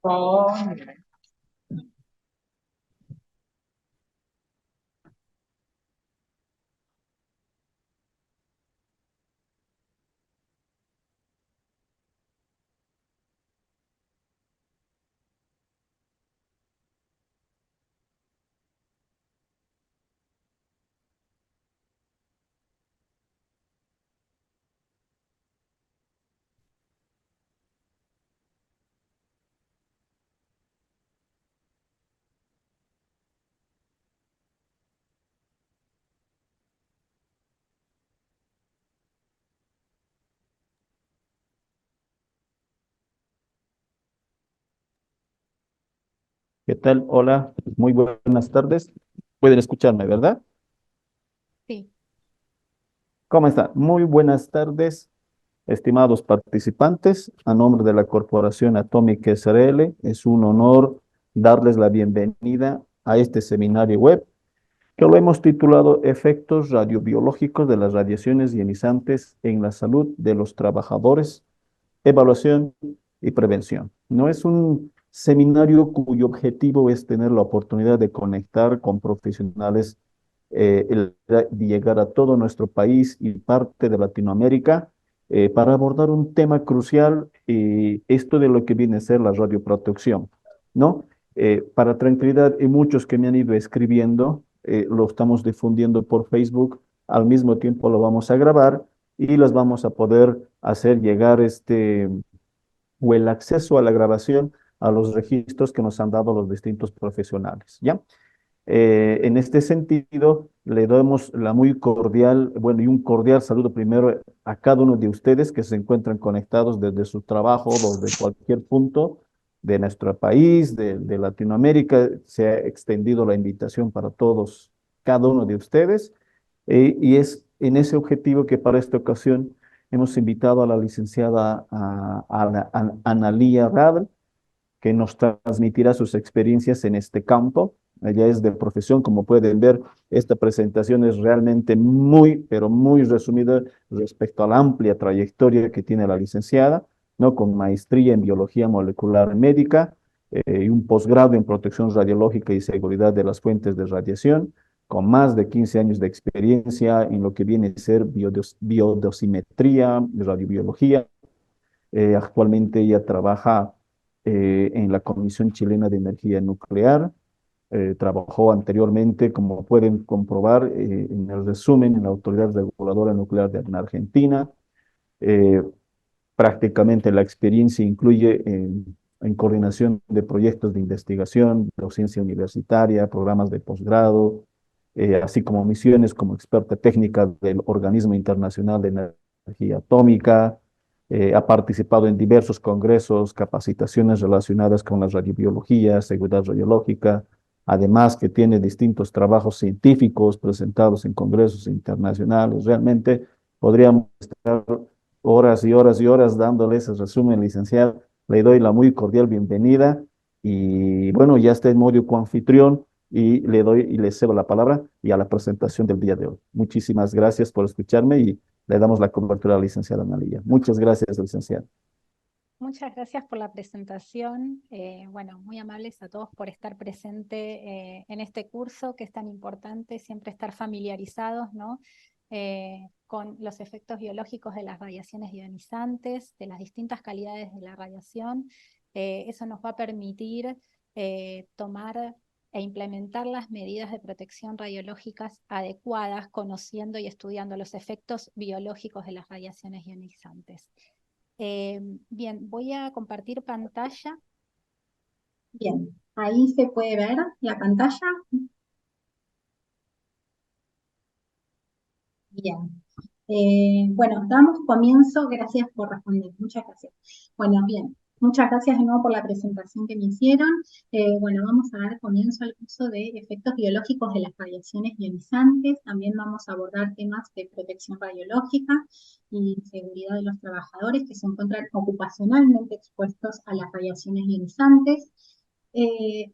Có. ¿Qué tal? Hola, muy buenas tardes. Pueden escucharme, ¿verdad? Sí, ¿Cómo está? Muy buenas tardes, estimados participantes. A nombre de la Corporación Atómica SRL, es un honor darles la bienvenida a este seminario web que lo hemos titulado Efectos radiobiológicos de las radiaciones ionizantes en la salud de los trabajadores, evaluación y prevención. No es un seminario cuyo objetivo es tener la oportunidad de conectar con profesionales, de llegar a todo nuestro país y parte de Latinoamérica para abordar un tema crucial, esto de lo que viene a ser la radioprotección, ¿no? Para tranquilidad, y muchos que me han ido escribiendo, lo estamos difundiendo por Facebook, al mismo tiempo lo vamos a grabar y los vamos a poder hacer llegar o el acceso a la grabación a los registros que nos han dado los distintos profesionales, ¿ya? En este sentido, le damos la muy cordial, bueno, y un cordial saludo primero a cada uno de ustedes que se encuentran conectados desde su trabajo, desde cualquier punto de nuestro país, de Latinoamérica. Se ha extendido la invitación para todos, cada uno de ustedes. Y es en ese objetivo que para esta ocasión hemos invitado a la licenciada Analía Radl, que nos transmitirá sus experiencias en este campo. Ella es de profesión, como pueden ver, esta presentación es realmente muy, pero muy resumida respecto a la amplia trayectoria que tiene la licenciada, ¿no? Con maestría en biología molecular médica y un posgrado en protección radiológica y seguridad de las fuentes de radiación, con más de 15 años de experiencia en lo que viene a ser biodosimetría, radiobiología. Actualmente ella trabaja en la Comisión Chilena de Energía Nuclear. Trabajó anteriormente, como pueden comprobar en el resumen, en la Autoridad Reguladora Nuclear de Argentina. Eh, Prácticamente la experiencia incluye en coordinación de proyectos de investigación, docencia universitaria, programas de posgrado, así como misiones como experta técnica del Organismo Internacional de Energía Atómica. Ha participado en diversos congresos, capacitaciones relacionadas con la radiobiología, seguridad radiológica, además que tiene distintos trabajos científicos presentados en congresos internacionales. Realmente podríamos estar horas y horas y horas dándole ese resumen, licenciado. Le doy la muy cordial bienvenida y bueno, ya está en modo coanfitrión y le doy y le cedo la palabra y a la presentación del día de hoy. Muchísimas gracias por escucharme y le damos la cobertura a la licenciada Analia. Muchas gracias, licenciada. muchas gracias por la presentación. Bueno, muy amables a todos por estar presente en este curso que es tan importante, siempre estar familiarizados, ¿no? Con los efectos biológicos de las radiaciones ionizantes, de las distintas calidades de la radiación. Eso nos va a permitir tomar e implementar las medidas de protección radiológicas adecuadas, conociendo y estudiando los efectos biológicos de las radiaciones ionizantes. Bien, voy a compartir pantalla. Bien, ahí se puede ver la pantalla. Bien. Bueno, damos comienzo. Gracias por responder. Muchas gracias. Bueno, bien. Muchas gracias de nuevo por la presentación que me hicieron. Bueno, vamos a dar comienzo al curso de efectos biológicos de las radiaciones ionizantes. También vamos a abordar temas de protección radiológica y seguridad de los trabajadores que se encuentran ocupacionalmente expuestos a las radiaciones ionizantes.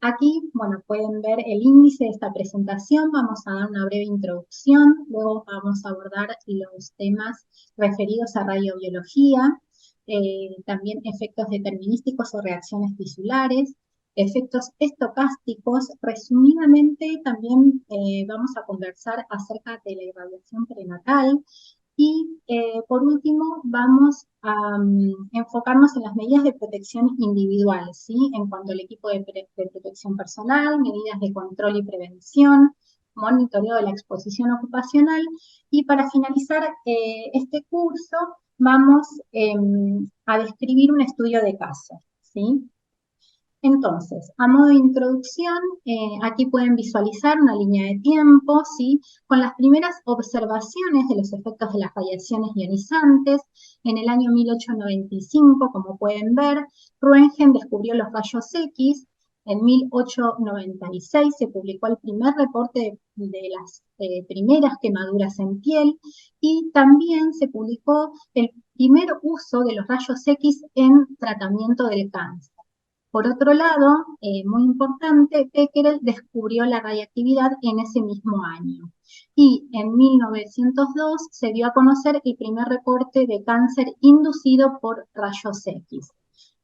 Aquí, bueno, pueden ver el índice de esta presentación. Vamos a dar una breve introducción, luego vamos a abordar los temas referidos a radiobiología. también efectos determinísticos o reacciones tisulares, efectos estocásticos. Resumidamente, también vamos a conversar acerca de la irradiación prenatal. Y por último, vamos a enfocarnos en las medidas de protección individual, ¿sí? En cuanto al equipo de protección personal, medidas de control y prevención, monitoreo de la exposición ocupacional. Y para finalizar este curso, vamos a describir un estudio de caso, ¿sí? Entonces, a modo de introducción, aquí pueden visualizar una línea de tiempo, ¿sí? Con las primeras observaciones de los efectos de las radiaciones ionizantes. En el año 1895, como pueden ver, Röntgen descubrió los rayos X. En 1896 se publicó el primer reporte de las primeras quemaduras en piel, y también se publicó el primer uso de los rayos X en tratamiento del cáncer. Por otro lado, muy importante, Becquerel descubrió la radiactividad en ese mismo año. Y en 1902 se dio a conocer el primer reporte de cáncer inducido por rayos X.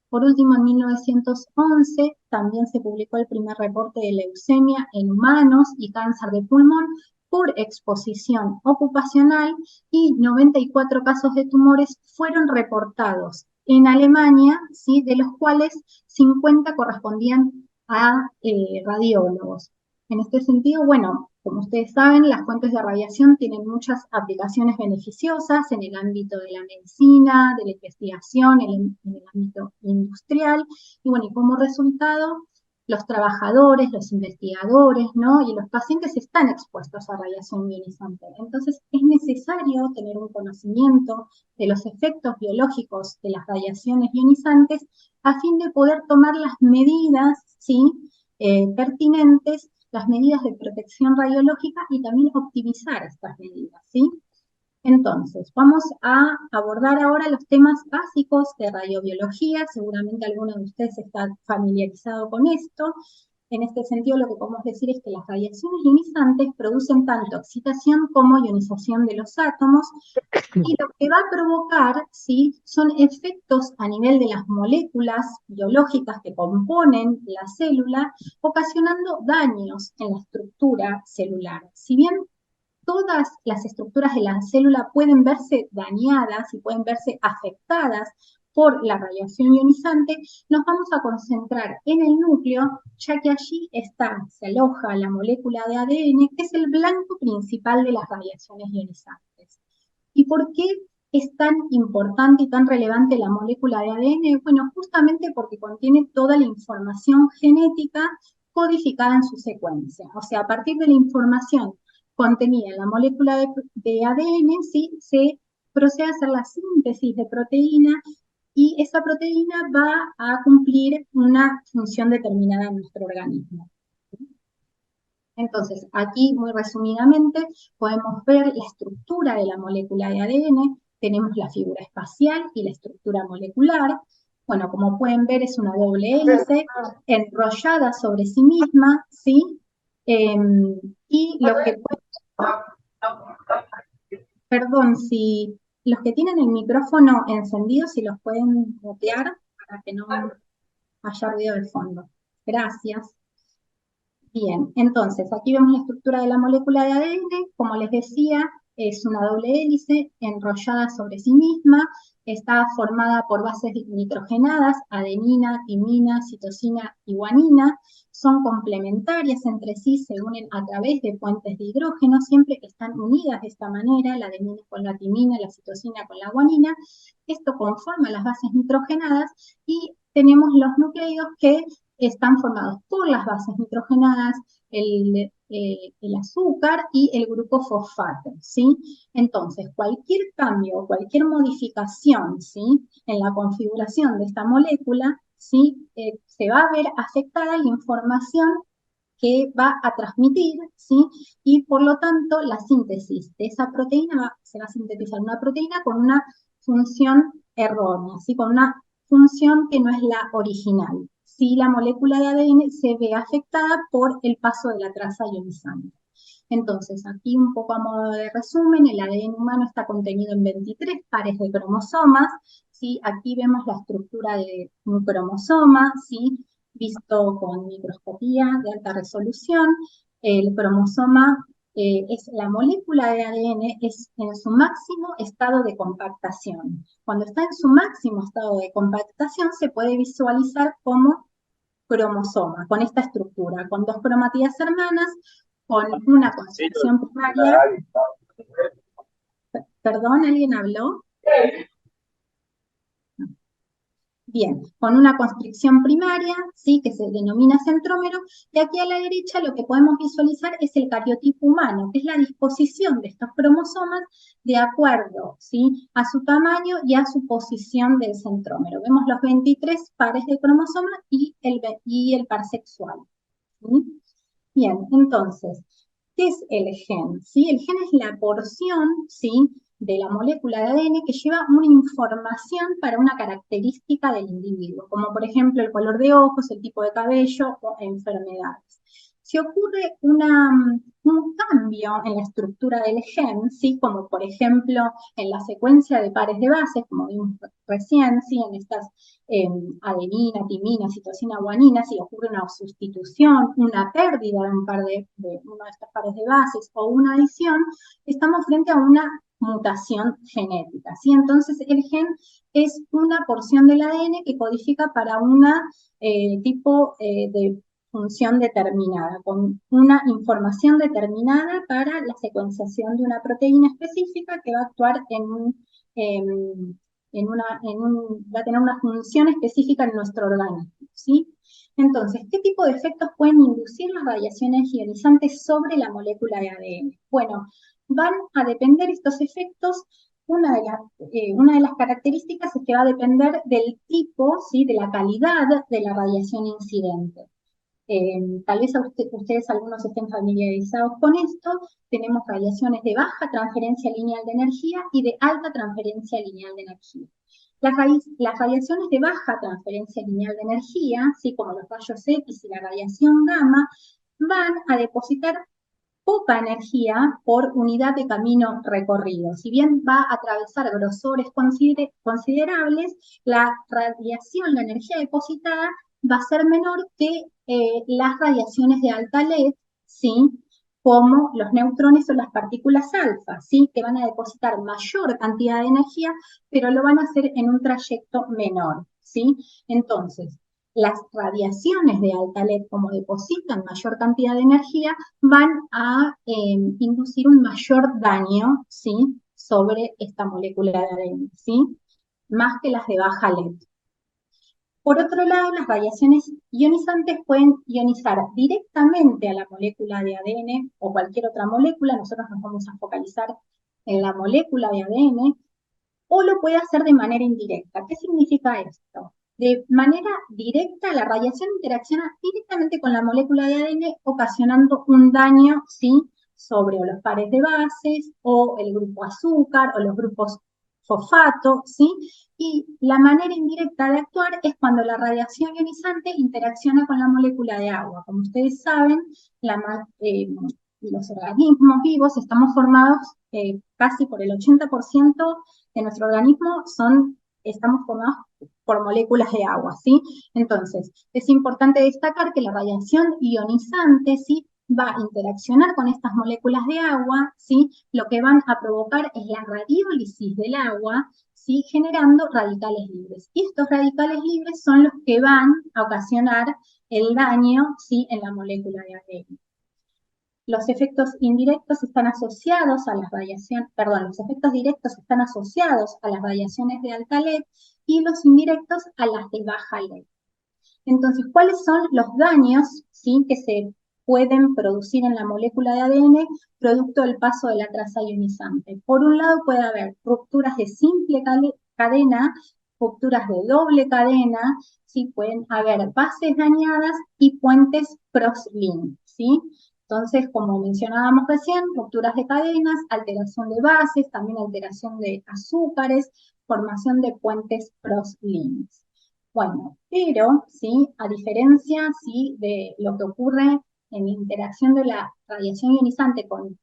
Por último, en 1911 también se publicó el primer reporte de leucemia en humanos y cáncer de pulmón por exposición ocupacional, y 94 casos de tumores fueron reportados en Alemania, ¿sí? De los cuales 50 correspondían a radiólogos. En este sentido, bueno, como ustedes saben, las fuentes de radiación tienen muchas aplicaciones beneficiosas en el ámbito de la medicina, de la investigación, en el ámbito industrial, y bueno, y como resultado, los trabajadores, los investigadores, ¿no? Y los pacientes están expuestos a radiación ionizante. Entonces, es necesario tener un conocimiento de los efectos biológicos de las radiaciones ionizantes a fin de poder tomar las medidas, ¿sí? Pertinentes, las medidas de protección radiológica, y también optimizar estas medidas, ¿sí? Entonces, vamos a abordar ahora los temas básicos de radiobiología. Seguramente alguno de ustedes está familiarizado con esto. En este sentido, lo que podemos decir es que las radiaciones ionizantes producen tanto excitación como ionización de los átomos, y lo que va a provocar, ¿sí? Son efectos a nivel de las moléculas biológicas que componen la célula, ocasionando daños en la estructura celular. Si bien todas las estructuras de la célula pueden verse dañadas y pueden verse afectadas por la radiación ionizante, nos vamos a concentrar en el núcleo, ya que allí se aloja la molécula de ADN, que es el blanco principal de las radiaciones ionizantes. ¿Y por qué es tan importante y tan relevante la molécula de ADN? Bueno, justamente porque contiene toda la información genética codificada en su secuencia. O sea, a partir de la información contenida en la molécula de ADN, ¿sí? Se procede a hacer la síntesis de proteína, y esa proteína va a cumplir una función determinada en nuestro organismo. Entonces, aquí muy resumidamente podemos ver la estructura de la molécula de ADN. Tenemos la figura espacial y la estructura molecular. Bueno, como pueden ver, es una doble hélice enrollada sobre sí misma, ¿sí? Y lo que... Perdón, si los que tienen el micrófono encendido, si los pueden mutear para que no haya ruido de fondo. Gracias. Bien, entonces aquí vemos la estructura de la molécula de ADN. Como les decía, es una doble hélice enrollada sobre sí misma. Está formada por bases nitrogenadas, adenina, timina, citosina y guanina. Son complementarias entre sí, se unen a través de puentes de hidrógeno, siempre que están unidas de esta manera, la adenina con la timina, la citosina con la guanina. Esto conforma las bases nitrogenadas, y tenemos los nucleidos que están formados por las bases nitrogenadas, el azúcar y el grupo fosfato, ¿sí? Entonces, cualquier cambio, cualquier modificación, ¿sí? En la configuración de esta molécula, ¿sí? Se va a ver afectada la información que va a transmitir, ¿sí? Y por lo tanto, la síntesis de esa proteína, se va a sintetizar una proteína con una función errónea, ¿sí? Con una función que no es la original, si la molécula de ADN se ve afectada por el paso de la traza ionizante. Entonces, aquí un poco a modo de resumen, el ADN humano está contenido en 23 pares de cromosomas, ¿sí? Aquí vemos la estructura de un cromosoma, ¿sí? Visto con microscopía de alta resolución. El cromosoma es la molécula de ADN, es en su máximo estado de compactación. Cuando está en su máximo estado de compactación, se puede visualizar como cromosoma, con esta estructura, con dos cromatías hermanas, con una construcción primaria. Perdón, ¿alguien habló? Bien, con una constricción primaria, ¿sí? Que se denomina centrómero, y aquí a la derecha lo que podemos visualizar es el cariotipo humano, que es la disposición de estos cromosomas de acuerdo, ¿sí? A su tamaño y a su posición del centrómero. Vemos los 23 pares de cromosomas y el par sexual, ¿sí? Bien, entonces, ¿qué es el gen? ¿Sí? El gen es la porción, ¿sí?, de la molécula de ADN que lleva una información para una característica del individuo, como por ejemplo el color de ojos, el tipo de cabello o enfermedades. Si ocurre un cambio en la estructura del gen, ¿sí?, como por ejemplo en la secuencia de pares de bases, como vimos recién, ¿sí?, en estas adenina, timina, citosina, guanina, si ocurre una sustitución, una pérdida de uno de estos pares de bases o una adición, estamos frente a una mutación genética, ¿sí? Entonces el gen es una porción del ADN que codifica para una tipo de función determinada, con una información determinada para la secuenciación de una proteína específica que va a actuar va a tener una función específica en nuestro organismo, ¿sí? Entonces, ¿qué tipo de efectos pueden inducir las radiaciones ionizantes sobre la molécula de ADN? Bueno, van a depender estos efectos, una de las características es que va a depender del tipo, ¿sí?, de la calidad de la radiación incidente. Tal vez ustedes algunos estén familiarizados con esto. Tenemos radiaciones de baja transferencia lineal de energía y de alta transferencia lineal de energía. Las radiaciones de baja transferencia lineal de energía, ¿sí?, como los rayos X y la radiación gamma, van a depositar poca energía por unidad de camino recorrido. Si bien va a atravesar grosores considerables, la radiación, la energía depositada, va a ser menor que las radiaciones de alta LED, ¿sí?, como los neutrones o las partículas alfa, ¿sí?, que van a depositar mayor cantidad de energía, pero lo van a hacer en un trayecto menor, ¿sí? Entonces, las radiaciones de alta LED, como depositan mayor cantidad de energía, van a inducir un mayor daño, ¿sí?, sobre esta molécula de ADN, ¿sí?, más que las de baja LED. Por otro lado, las radiaciones ionizantes pueden ionizar directamente a la molécula de ADN o cualquier otra molécula. Nosotros nos vamos a focalizar en la molécula de ADN, o lo puede hacer de manera indirecta. ¿Qué significa esto? De manera directa, la radiación interacciona directamente con la molécula de ADN, ocasionando un daño, ¿sí?, sobre los pares de bases, o el grupo azúcar, o los grupos fosfato, ¿sí? Y la manera indirecta de actuar es cuando la radiación ionizante interacciona con la molécula de agua. Como ustedes saben, los organismos vivos estamos formados casi por el 80% de nuestro organismo estamos formados por moléculas de agua, ¿sí? Entonces, es importante destacar que la radiación ionizante, ¿sí?, va a interaccionar con estas moléculas de agua, ¿sí? Lo que van a provocar es la radiólisis del agua, ¿sí?, generando radicales libres. Y estos radicales libres son los que van a ocasionar el daño, ¿sí?, en la molécula de ADN. Los efectos indirectos están asociados a las radiaciones, los efectos directos están asociados a las radiaciones de alta LED y los indirectos a las de baja LED. Entonces, ¿cuáles son los daños, ¿sí?, que se pueden producir en la molécula de ADN producto del paso de la traza ionizante? Por un lado puede haber rupturas de simple cadena, rupturas de doble cadena, ¿sí?, pueden haber bases dañadas y puentes cross-link, ¿sí? Entonces, como mencionábamos recién, rupturas de cadenas, alteración de bases, también alteración de azúcares, formación de puentes cross-links. Bueno, pero, ¿sí?, a diferencia, ¿sí?, de lo que ocurre en la interacción de la radiación ionizante con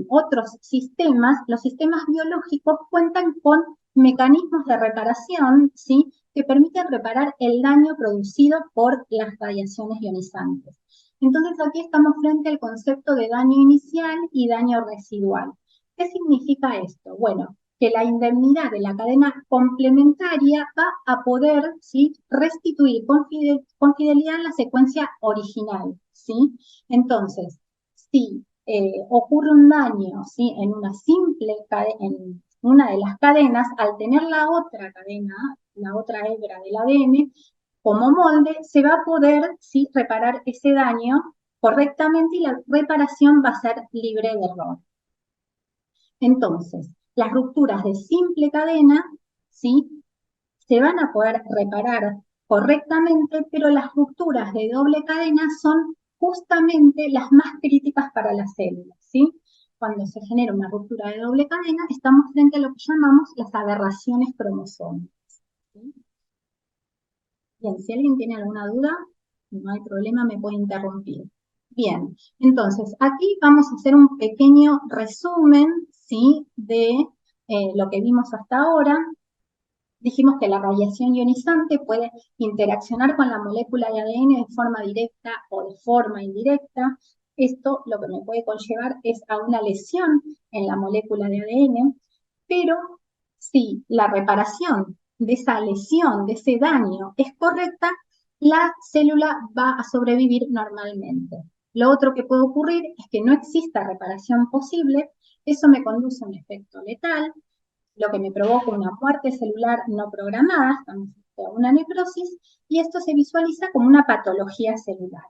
otros sistemas, los sistemas biológicos cuentan con mecanismos de reparación, ¿sí?, que permiten reparar el daño producido por las radiaciones ionizantes. Entonces aquí estamos frente al concepto de daño inicial y daño residual. ¿Qué significa esto? Bueno, que la indemnidad de la cadena complementaria va a poder, ¿sí?, restituir con fidelidad la secuencia original, ¿sí? Entonces, si ocurre un daño, ¿sí?, en una simple en una de las cadenas, al tener la otra cadena, la otra hebra del ADN, como molde, se va a poder, ¿sí?, reparar ese daño correctamente y la reparación va a ser libre de error. Entonces, las rupturas de simple cadena, ¿sí?, se van a poder reparar correctamente, pero las rupturas de doble cadena son justamente las más críticas para las células, ¿sí? Cuando se genera una ruptura de doble cadena, estamos frente a lo que llamamos las aberraciones cromosómicas, ¿sí? Bien, si alguien tiene alguna duda, no hay problema, me puede interrumpir. Bien, entonces aquí vamos a hacer un pequeño resumen, ¿sí?, de lo que vimos hasta ahora. Dijimos que la radiación ionizante puede interaccionar con la molécula de ADN de forma directa o de forma indirecta. Esto lo que me puede conllevar es a una lesión en la molécula de ADN, pero si la reparación de esa lesión, de ese daño, es correcta, la célula va a sobrevivir normalmente. Lo otro que puede ocurrir es que no exista reparación posible, eso me conduce a un efecto letal, lo que me provoca una muerte celular no programada, estamos frente a una necrosis, y esto se visualiza como una patología celular.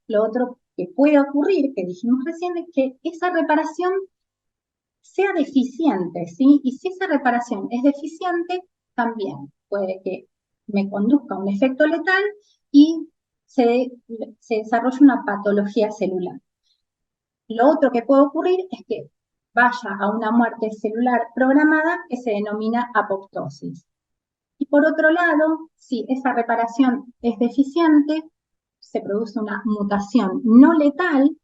Lo otro que puede ocurrir, que dijimos recién, es que esa reparación sea deficiente, ¿sí? Y si esa reparación es deficiente, también puede que me conduzca a un efecto letal y se desarrolle una patología celular. Lo otro que puede ocurrir es que vaya a una muerte celular programada que se denomina apoptosis. Y por otro lado, si esa reparación es deficiente, se produce una mutación no letal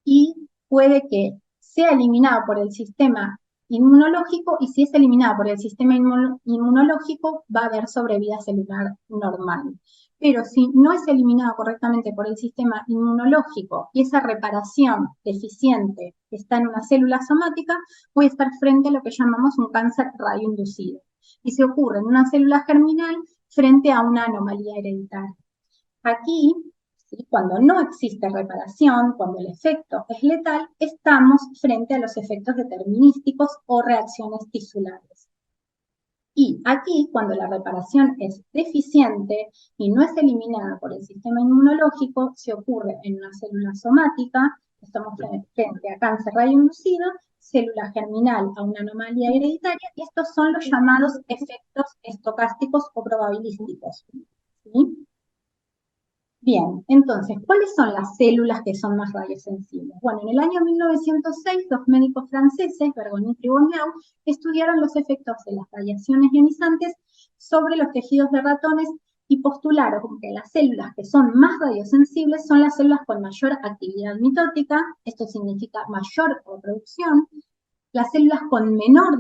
y puede que sea eliminado por el sistema inmunológico, y si es eliminado por el sistema inmunológico va a haber sobrevida celular normal. Pero si no es eliminado correctamente por el sistema inmunológico y esa reparación deficiente está en una célula somática, puede estar frente a lo que llamamos un cáncer radioinducido. Y se ocurre en una célula germinal frente a una anomalía hereditaria. Aquí, ¿sí?, cuando no existe reparación, cuando el efecto es letal, estamos frente a los efectos determinísticos o reacciones tisulares. Y aquí, cuando la reparación es deficiente y no es eliminada por el sistema inmunológico, se ocurre en una célula somática, estamos frente a cáncer radioinducido, célula germinal a una anomalía hereditaria, y estos son los llamados efectos estocásticos o probabilísticos, ¿sí? Bien, entonces, ¿cuáles son las células que son más radiosensibles? Bueno, en el año 1906, dos médicos franceses, Bergonitre y Bonneau, estudiaron los efectos de las radiaciones ionizantes sobre los tejidos de ratones y postularon que las células que son más radiosensibles son las células con mayor actividad mitótica, esto significa mayor reproducción, las células con menor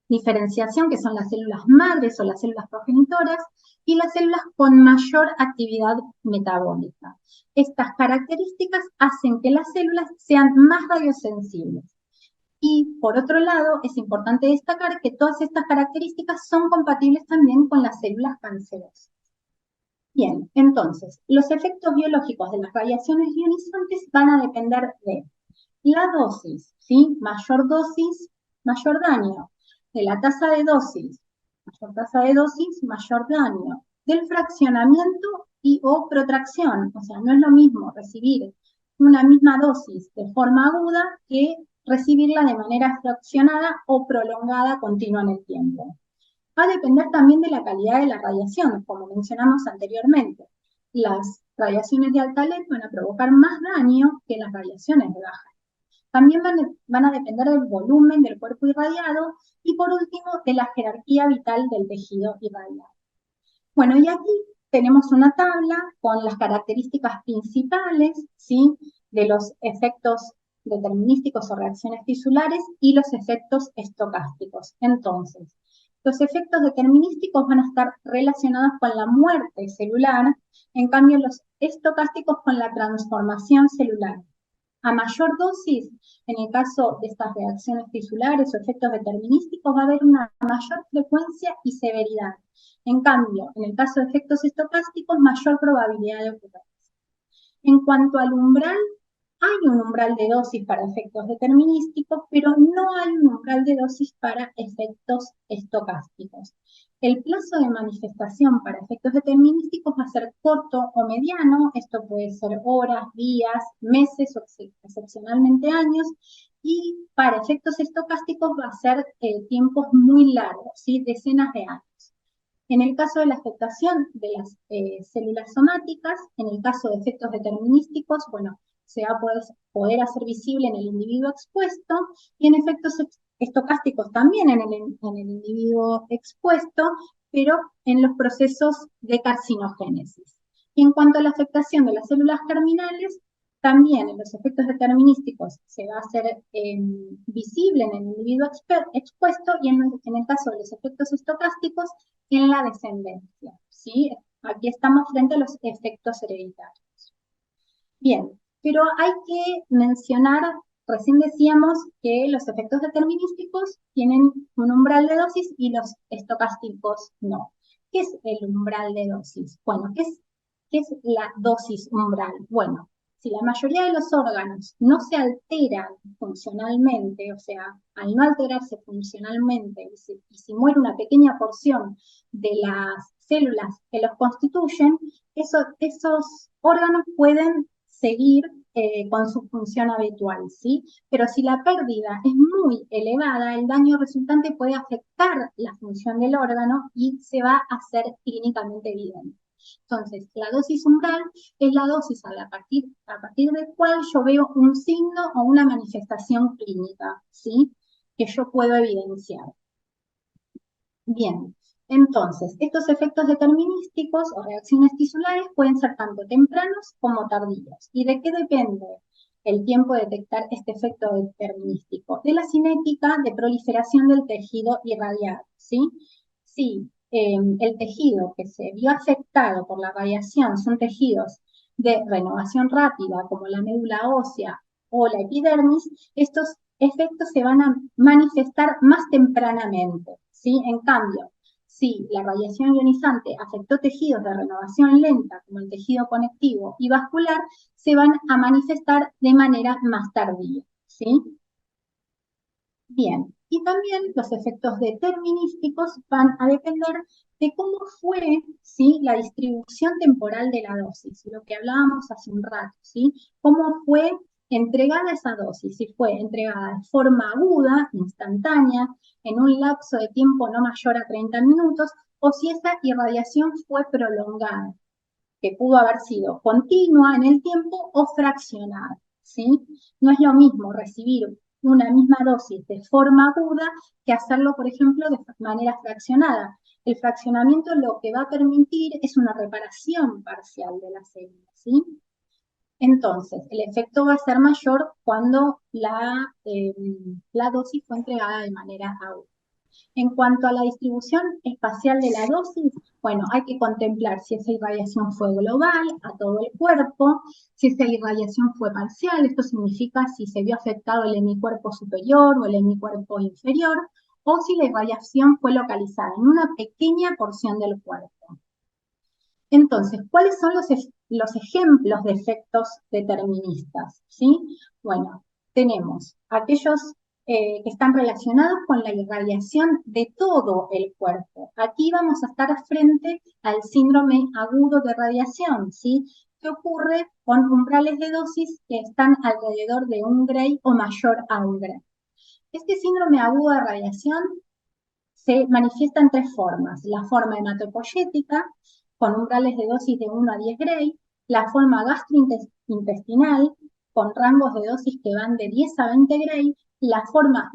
diferenciación, que son las células madres o las células progenitoras, y las células con mayor actividad metabólica. Estas características hacen que las células sean más radiosensibles. Y por otro lado, es importante destacar que todas estas características son compatibles también con las células cancerosas. Bien, entonces, los efectos biológicos de las radiaciones ionizantes van a depender de la dosis, ¿sí? Mayor dosis, mayor daño. De la tasa de dosis, mayor daño. Del fraccionamiento y o protracción. O sea, no es lo mismo recibir una misma dosis de forma aguda que recibirla de manera fraccionada o prolongada continua en el tiempo. Va a depender también de la calidad de la radiación, como mencionamos anteriormente. Las radiaciones de alta LED van a provocar más daño que las radiaciones de baja. También van a depender del volumen del cuerpo irradiado y, por último, de la jerarquía vital del tejido irradiado. Bueno, y aquí tenemos una tabla con las características principales, ¿sí?, de los efectos determinísticos o reacciones tisulares y los efectos estocásticos. Entonces, Los efectos determinísticos van a estar relacionados con la muerte celular, en cambio los estocásticos con la transformación celular. A mayor dosis, en el caso de estas reacciones tisulares o efectos determinísticos, va a haber una mayor frecuencia y severidad. En cambio, en el caso de efectos estocásticos, mayor probabilidad de ocurrencia. En cuanto al umbral, hay un umbral de dosis para efectos determinísticos, pero no hay un umbral de dosis para efectos estocásticos. El plazo de manifestación para efectos determinísticos va a ser corto o mediano, esto puede ser horas, días, meses o excepcionalmente años, y para efectos estocásticos va a ser tiempos muy largos, ¿sí? Decenas de años. En el caso de la afectación de las células somáticas, en el caso de efectos determinísticos, bueno, se va a poder hacer visible en el individuo expuesto, y en efectos estocásticos también en el individuo expuesto, pero en los procesos de carcinogénesis. Y en cuanto a la afectación de las células germinales, también en los efectos determinísticos se va a hacer visible en el individuo expuesto, y en el caso de los efectos estocásticos, en la descendencia, ¿sí? Aquí estamos frente a los efectos hereditarios. Bien, pero hay que mencionar, recién decíamos que los efectos determinísticos tienen un umbral de dosis y los estocásticos no. ¿Qué es el umbral de dosis? Bueno, ¿qué es la dosis umbral? Bueno, si la mayoría de los órganos no se alteran funcionalmente, o sea, al no alterarse funcionalmente, y si muere una pequeña porción de las células que los constituyen, esos órganos pueden seguir con su función habitual, ¿sí? Pero si la pérdida es muy elevada, el daño resultante puede afectar la función del órgano y se va a hacer clínicamente evidente. Entonces, la dosis umbral es la dosis a partir de cual yo veo un signo o una manifestación clínica, ¿sí? Que yo puedo evidenciar. Bien, entonces, estos efectos determinísticos o reacciones tisulares pueden ser tanto tempranos como tardíos. ¿Y de qué depende el tiempo de detectar este efecto determinístico? De la cinética de proliferación del tejido irradiado, ¿sí? Si el tejido que se vio afectado por la radiación son tejidos de renovación rápida, como la médula ósea o la epidermis, estos efectos se van a manifestar más tempranamente, ¿sí? En cambio, si la radiación ionizante afectó tejidos de renovación lenta, como el tejido conectivo y vascular, se van a manifestar de manera más tardía, ¿sí? Bien, y también los efectos determinísticos van a depender de cómo fue, ¿sí? La distribución temporal de la dosis, lo que hablábamos hace un rato, ¿sí? Cómo fue entregada esa dosis, si fue entregada de forma aguda, instantánea, en un lapso de tiempo no mayor a 30 minutos, o si esa irradiación fue prolongada, que pudo haber sido continua en el tiempo o fraccionada, ¿sí? No es lo mismo recibir una misma dosis de forma aguda que hacerlo, por ejemplo, de manera fraccionada. El fraccionamiento lo que va a permitir es una reparación parcial de la célula, ¿sí? Entonces, el efecto va a ser mayor cuando la dosis fue entregada de manera aguda. En cuanto a la distribución espacial de la dosis, bueno, hay que contemplar si esa irradiación fue global, a todo el cuerpo, si esa irradiación fue parcial, esto significa si se vio afectado el hemicuerpo superior o el hemicuerpo inferior, o si la irradiación fue localizada en una pequeña porción del cuerpo. Entonces, ¿cuáles son los ejemplos de efectos deterministas? ¿Sí? Bueno, tenemos aquellos que están relacionados con la irradiación de todo el cuerpo. Aquí vamos a estar frente al síndrome agudo de radiación, ¿sí? Que ocurre con umbrales de dosis que están alrededor de 1 Gray o mayor a 1 Gray. Este síndrome agudo de radiación se manifiesta en 3 formas. La forma hematopoyética, con umbrales de dosis de 1 a 10 Gray, la forma gastrointestinal, con rangos de dosis que van de 10 a 20 Gray, la forma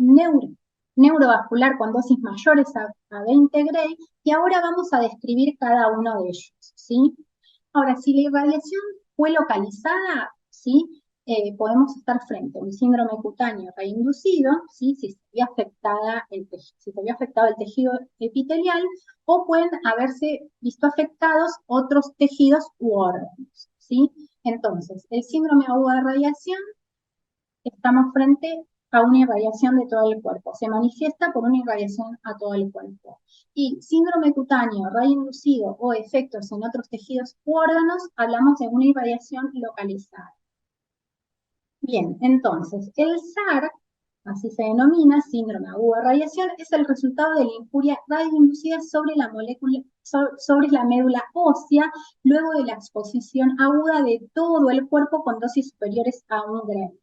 neurovascular con dosis mayores a 20 Gray, y ahora vamos a describir cada uno de ellos, ¿sí? Ahora, si la irradiación fue localizada, ¿sí? podemos estar frente a un síndrome cutáneo reinducido, ¿sí? Si se había afectado el tejido epitelial, o pueden haberse visto afectados otros tejidos u órganos, ¿sí? Entonces, el síndrome agudo de radiación, estamos frente a una irradiación de todo el cuerpo. Se manifiesta por una irradiación a todo el cuerpo. Y síndrome cutáneo reinducido o efectos en otros tejidos u órganos, hablamos de una irradiación localizada. Bien, entonces, el SAR, así se denomina, síndrome agudo de radiación, es el resultado de la injuria radioinducida sobre la molécula, sobre la médula ósea, luego de la exposición aguda de todo el cuerpo con dosis superiores a 1 gramo.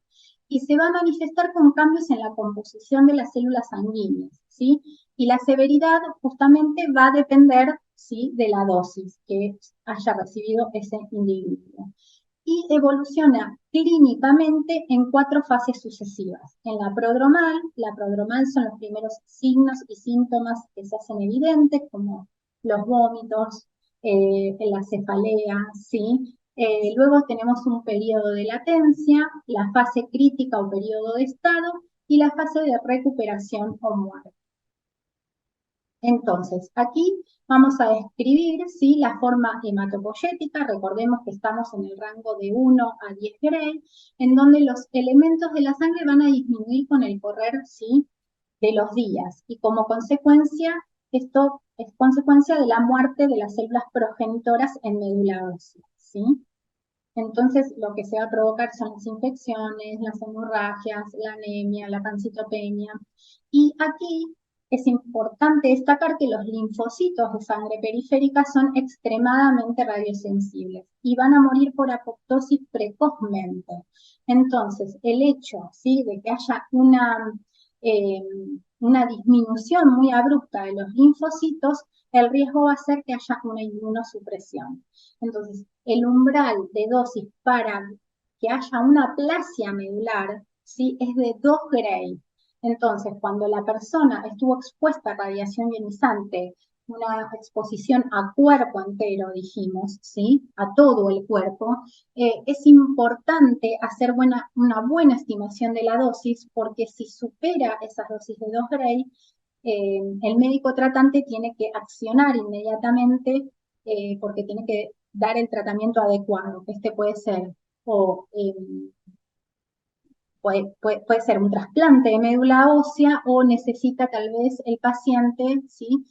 Y se va a manifestar con cambios en la composición de las células sanguíneas, ¿sí? Y la severidad justamente va a depender, ¿sí?, de la dosis que haya recibido ese individuo. Y evoluciona clínicamente en 4 fases sucesivas. En la prodromal son los primeros signos y síntomas que se hacen evidentes, como los vómitos, la cefalea, ¿sí? Luego tenemos un periodo de latencia, la fase crítica o periodo de estado, y la fase de recuperación o muerte. Entonces, aquí vamos a describir, ¿sí?, la forma hematopoyética. Recordemos que estamos en el rango de 1 a 10 Gray, en donde los elementos de la sangre van a disminuir con el correr, ¿sí?, de los días. Y como consecuencia, esto es consecuencia de la muerte de las células progenitoras en médula ósea, ¿sí? Entonces, lo que se va a provocar son las infecciones, las hemorragias, la anemia, la pancitopenia. Y aquí es importante destacar que los linfocitos de sangre periférica son extremadamente radiosensibles y van a morir por apoptosis precozmente. Entonces, el hecho, ¿sí?, de que haya eh, una disminución muy abrupta de los linfocitos, el riesgo va a ser que haya una inmunosupresión. Entonces, el umbral de dosis para que haya una aplasia medular, ¿sí?, es de 2 Gray. Entonces, cuando la persona estuvo expuesta a radiación ionizante, una exposición a cuerpo entero, dijimos, ¿sí?, a todo el cuerpo, es importante hacer una buena estimación de la dosis, porque si supera esas dosis de 2 Gray, el médico tratante tiene que accionar inmediatamente, porque tiene que dar el tratamiento adecuado. Este puede ser o puede ser un trasplante de médula ósea, o necesita tal vez el paciente, ¿sí?,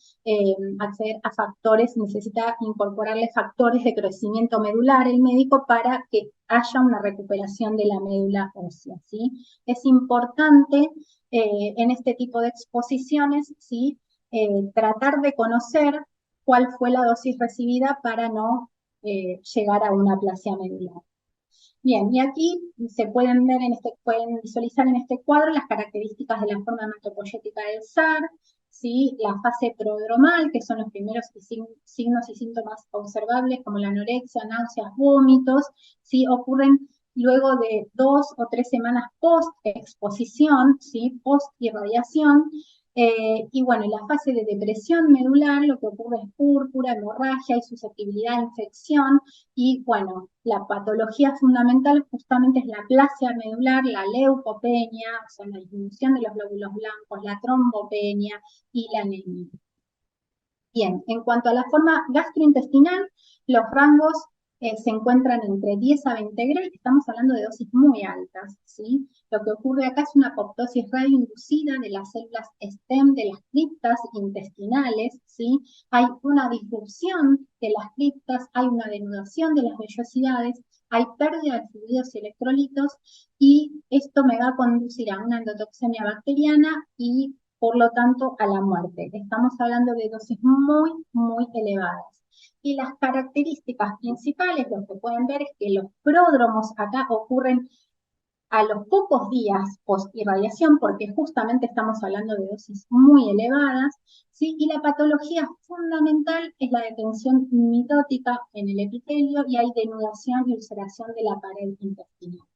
acceder a factores, necesita incorporarle factores de crecimiento medular el médico para que haya una recuperación de la médula ósea, ¿sí? Es importante en este tipo de exposiciones, ¿sí?, tratar de conocer cuál fue la dosis recibida para no llegar a una aplasia medular. Bien, y aquí pueden visualizar en este cuadro las características de la forma hematopoyética del SAR, ¿sí?, la fase prodromal, que son los primeros signos y síntomas observables, como la anorexia, náuseas, vómitos, ¿sí?, ocurren luego de 2 o 3 semanas post-exposición, ¿sí?, post-irradiación. Y bueno, en la fase de depresión medular lo que ocurre es púrpura, hemorragia y susceptibilidad a infección. Y bueno, la patología fundamental justamente es la aplasia medular, la leucopenia, o sea, la disminución de los glóbulos blancos, la trombopenia y la anemia. Bien, en cuanto a la forma gastrointestinal, los rangos se encuentran entre 10 a 20 Gray, estamos hablando de dosis muy altas, ¿sí? Lo que ocurre acá es una apoptosis radioinducida de las células STEM de las criptas intestinales, ¿sí? Hay una disrupción de las criptas, hay una denudación de las vellosidades, hay pérdida de fluidos y electrolitos, y esto me va a conducir a una endotoxemia bacteriana y por lo tanto a la muerte. Estamos hablando de dosis muy, muy elevadas. Y las características principales, lo que pueden ver es que los pródromos acá ocurren a los pocos días post-irradiación, porque justamente estamos hablando de dosis muy elevadas, ¿sí? Y la patología fundamental es la detención mitótica en el epitelio, y hay denudación y ulceración de la pared intestinal.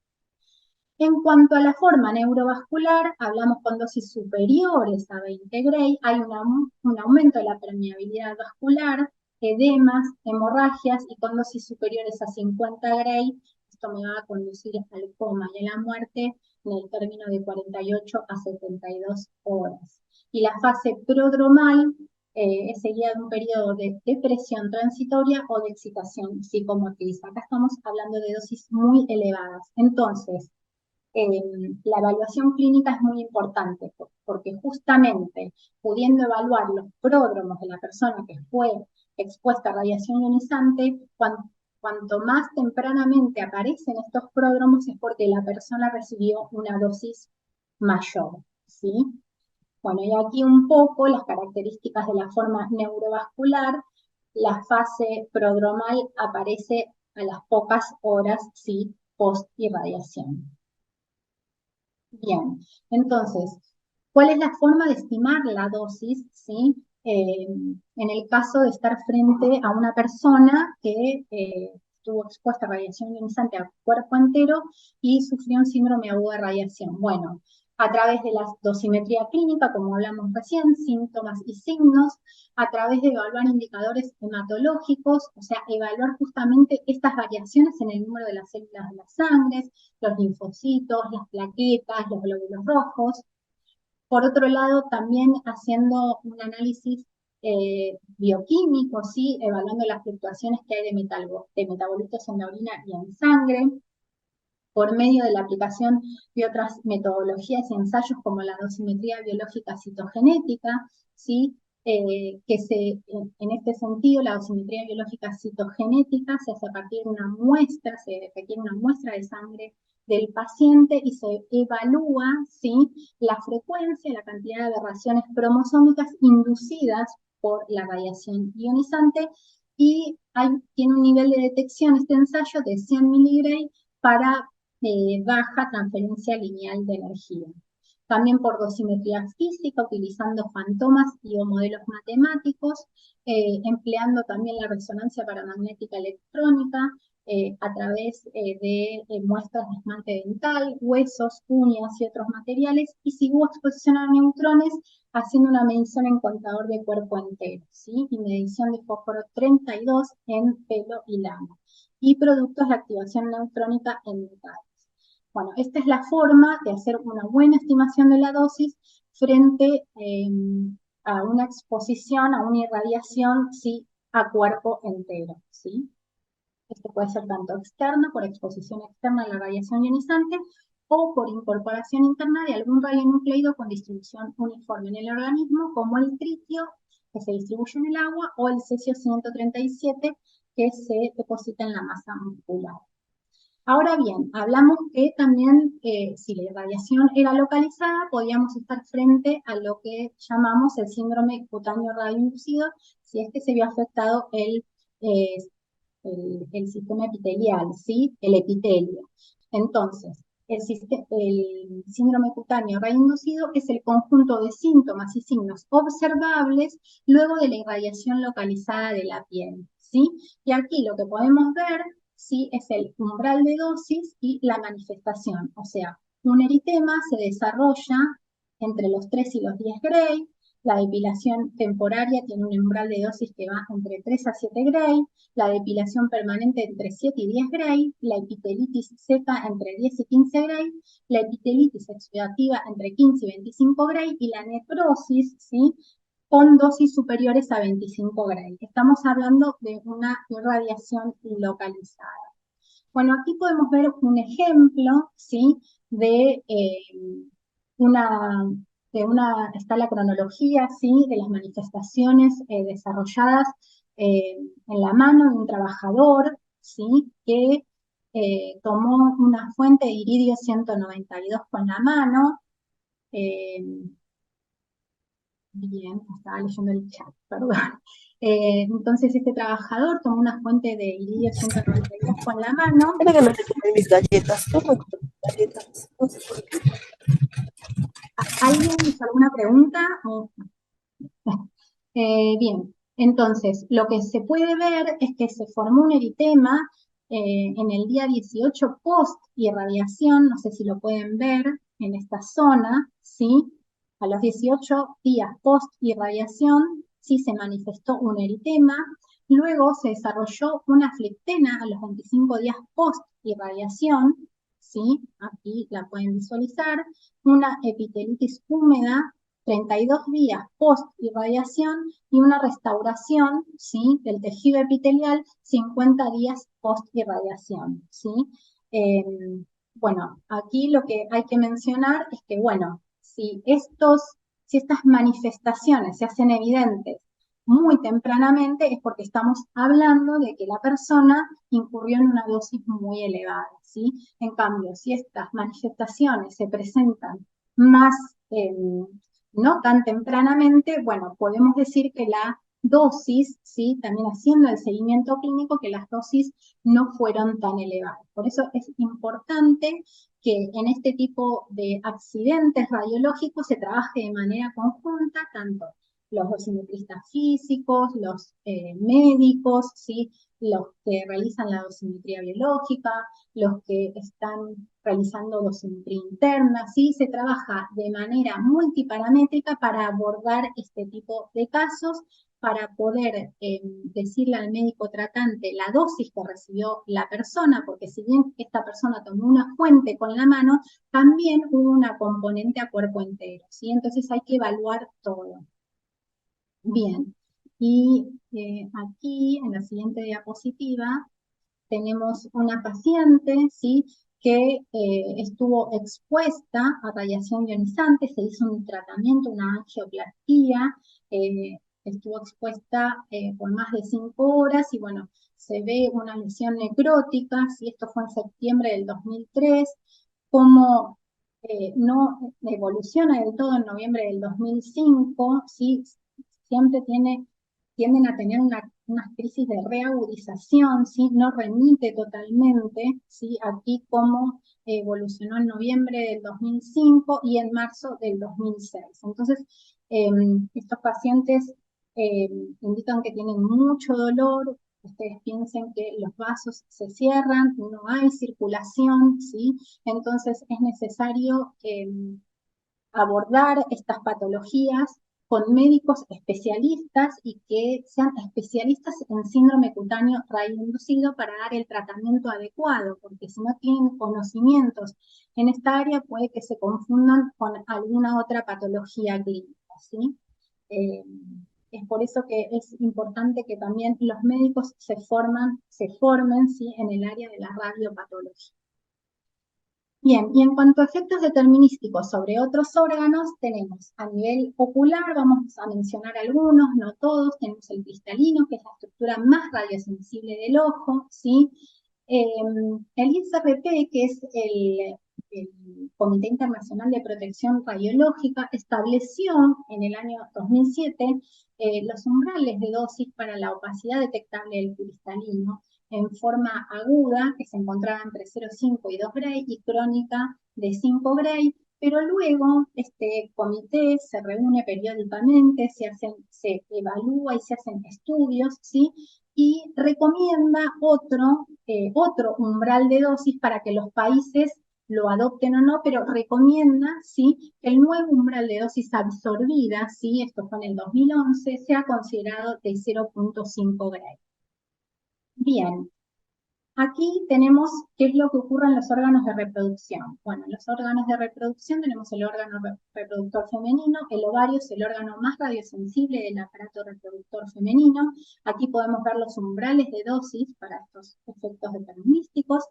En cuanto a la forma neurovascular, hablamos con dosis superiores a 20 Gray, hay un aumento de la permeabilidad vascular, edemas, hemorragias, y con dosis superiores a 50 Gray esto me va a conducir al coma y a la muerte en el término de 48 a 72 horas. Y la fase prodromal es seguida de un periodo de depresión transitoria o de excitación psicomotriz. Acá estamos hablando de dosis muy elevadas. Entonces, la evaluación clínica es muy importante porque justamente pudiendo evaluar los pródromos de la persona que fue expuesta a radiación ionizante, cuanto más tempranamente aparecen estos pródromos es porque la persona recibió una dosis mayor, ¿sí? Bueno, y aquí un poco las características de la forma neurovascular. La fase prodromal aparece a las pocas horas, ¿sí? Post irradiación. Bien, entonces, ¿cuál es la forma de estimar la dosis, ¿sí? En el caso de estar frente a una persona que estuvo expuesta a radiación ionizante al cuerpo entero y sufrió un síndrome agudo de radiación? Bueno, a través de la dosimetría clínica, como hablamos recién, síntomas y signos, a través de evaluar indicadores hematológicos, o sea, evaluar justamente estas variaciones en el número de las células de la sangre, los linfocitos, las plaquetas, los glóbulos rojos. Por otro lado, también haciendo un análisis bioquímico, ¿sí? Evaluando las fluctuaciones que hay de metabolitos en la orina y en sangre, por medio de la aplicación de otras metodologías y ensayos como la dosimetría biológica citogenética, ¿sí? En este sentido, la dosimetría biológica citogenética se hace a partir de una muestra, se requiere una muestra de sangre del paciente y se evalúa, ¿sí? La frecuencia, la cantidad de aberraciones cromosómicas inducidas por la radiación ionizante y tiene un nivel de detección este ensayo de 100 miligray para baja transferencia lineal de energía. También por dosimetría física, utilizando fantomas y o modelos matemáticos, empleando también la resonancia paramagnética electrónica a través de muestras de esmalte dental, huesos, uñas y otros materiales, y si hubo exposición a neutrones, haciendo una medición en contador de cuerpo entero, ¿sí? Y medición de fósforo 32 en pelo y lana, y productos de activación neutrónica en metales. Bueno, esta es la forma de hacer una buena estimación de la dosis frente a una exposición, a una irradiación, ¿sí? A cuerpo entero, ¿sí? Esto puede ser tanto externo, por exposición externa a la radiación ionizante, o por incorporación interna de algún radionucleido con distribución uniforme en el organismo, como el tritio, que se distribuye en el agua, o el cesio 137, que se deposita en la masa muscular. Ahora bien, hablamos que también si la irradiación era localizada, podíamos estar frente a lo que llamamos el síndrome cutáneo radioinducido, si es que se vio afectado el sistema epitelial, ¿sí? El epitelio. Entonces, el síndrome cutáneo radioinducido es el conjunto de síntomas y signos observables luego de la irradiación localizada de la piel, ¿sí? Y aquí lo que podemos ver, ¿sí? Es el umbral de dosis y la manifestación, o sea, un eritema se desarrolla entre los 3 y los 10 Gray, la depilación temporaria tiene un umbral de dosis que va entre 3 a 7 Gray, la depilación permanente entre 7 y 10 Gray, la epitelitis seca entre 10 y 15 Gray, la epitelitis exudativa entre 15 y 25 Gray y la necrosis, ¿sí? Con dosis superiores a 25 Gray. Estamos hablando de una irradiación localizada. Bueno, aquí podemos ver un ejemplo, ¿sí? Está la cronología, ¿sí? De las manifestaciones desarrolladas en la mano de un trabajador, ¿sí? Que tomó una fuente de iridio 192 con la mano. Bien, estaba leyendo el chat, perdón. Entonces este trabajador tomó una fuente de iridio 192 con la mano. Espera que me recogen mis galletas. ¿Qué recogen mis galletas? No sé por qué. ¿Alguien hizo alguna pregunta? Bien, entonces lo que se puede ver es que se formó un eritema en el día 18 post irradiación, no sé si lo pueden ver en esta zona, ¿sí? A los 18 días post irradiación, sí se manifestó un eritema. Luego se desarrolló una flectena a los 25 días post-irradiación, ¿sí? Aquí la pueden visualizar, una epitelitis húmeda 32 días post-irradiación y una restauración, ¿sí?, del tejido epitelial 50 días post-irradiación, ¿sí? Bueno, aquí lo que hay que mencionar es que, bueno, si estas manifestaciones se hacen evidentes muy tempranamente es porque estamos hablando de que la persona incurrió en una dosis muy elevada, ¿sí? En cambio, si estas manifestaciones se presentan más, no tan tempranamente, bueno, podemos decir que la dosis, ¿sí?, también haciendo el seguimiento clínico, que las dosis no fueron tan elevadas. Por eso es importante que en este tipo de accidentes radiológicos se trabaje de manera conjunta, tanto los dosimetristas físicos, los médicos, ¿sí?, los que realizan la dosimetría biológica, los que están realizando dosimetría interna, ¿sí? Se trabaja de manera multiparamétrica para abordar este tipo de casos, para poder decirle al médico tratante la dosis que recibió la persona, porque si bien esta persona tomó una fuente con la mano, también hubo una componente a cuerpo entero, ¿sí? Entonces hay que evaluar todo. Bien, y aquí en la siguiente diapositiva tenemos una paciente, ¿sí?, que estuvo expuesta a radiación ionizante, se hizo un tratamiento, una angioplastía, estuvo expuesta por más de 5 horas y bueno, se ve una lesión necrótica, ¿sí? Esto fue en septiembre del 2003, como no evoluciona del todo en noviembre del 2005, ¿sí? Siempre tienden a tener unas crisis de reagudización, ¿sí? No remite totalmente, ¿sí? Aquí como evolucionó en noviembre del 2005 y en marzo del 2006. Entonces, estos pacientes indican que tienen mucho dolor, ustedes piensen que los vasos se cierran, no hay circulación, ¿sí? Entonces es necesario abordar estas patologías con médicos especialistas y que sean especialistas en síndrome cutáneo radioinducido para dar el tratamiento adecuado, porque si no tienen conocimientos en esta área puede que se confundan con alguna otra patología clínica, ¿sí? Es por eso que es importante que también los médicos se formen, ¿sí?, en el área de la radiopatología. Bien, y en cuanto a efectos determinísticos sobre otros órganos, tenemos a nivel ocular, vamos a mencionar algunos, no todos, tenemos el cristalino, que es la estructura más radiosensible del ojo, ¿sí? El ISRP, que es el Comité Internacional de Protección Radiológica, estableció en el año 2007 los umbrales de dosis para la opacidad detectable del cristalino, en forma aguda, que se encontraba entre 0,5 y 2 Gray, y crónica de 5 Gray, pero luego este comité se reúne periódicamente, se evalúa y se hacen estudios, ¿sí?, y recomienda otro umbral de dosis para que los países lo adopten o no, pero recomienda, ¿sí?, que el nuevo umbral de dosis absorbida, ¿sí?, esto fue en el 2011, sea considerado de 0,5 Gray. Bien, aquí tenemos qué es lo que ocurre en los órganos de reproducción. Bueno, en los órganos de reproducción tenemos el órgano reproductor femenino, el ovario es el órgano más radiosensible del aparato reproductor femenino. Aquí podemos ver los umbrales de dosis para estos efectos determinísticos.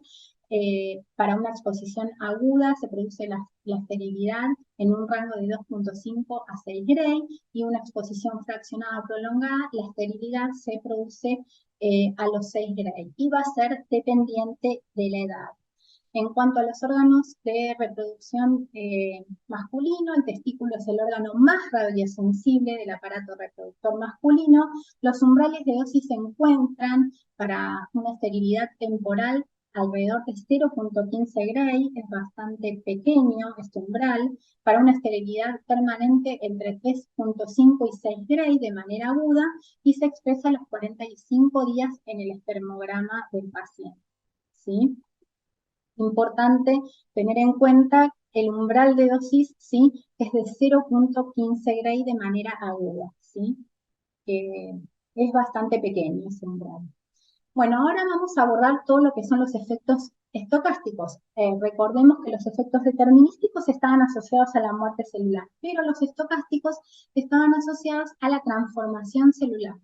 Para una exposición aguda se produce la esterilidad en un rango de 2,5 a 6 Gray, y una exposición fraccionada prolongada, la esterilidad se produce a los 6 Gray, y va a ser dependiente de la edad. En cuanto a los órganos de reproducción masculino, el testículo es el órgano más radiosensible del aparato reproductor masculino. Los umbrales de dosis se encuentran para una esterilidad temporal alrededor de 0,15 Gray, es bastante pequeño este umbral, para una esterilidad permanente entre 3,5 y 6 Gray de manera aguda, y se expresa a los 45 días en el espermograma del paciente, ¿sí? Importante tener en cuenta el umbral de dosis, ¿sí?, es de 0,15 Gray de manera aguda, ¿sí? es bastante pequeño ese umbral. Bueno, ahora vamos a abordar todo lo que son los efectos estocásticos. Recordemos que los efectos determinísticos estaban asociados a la muerte celular, pero los estocásticos estaban asociados a la transformación celular.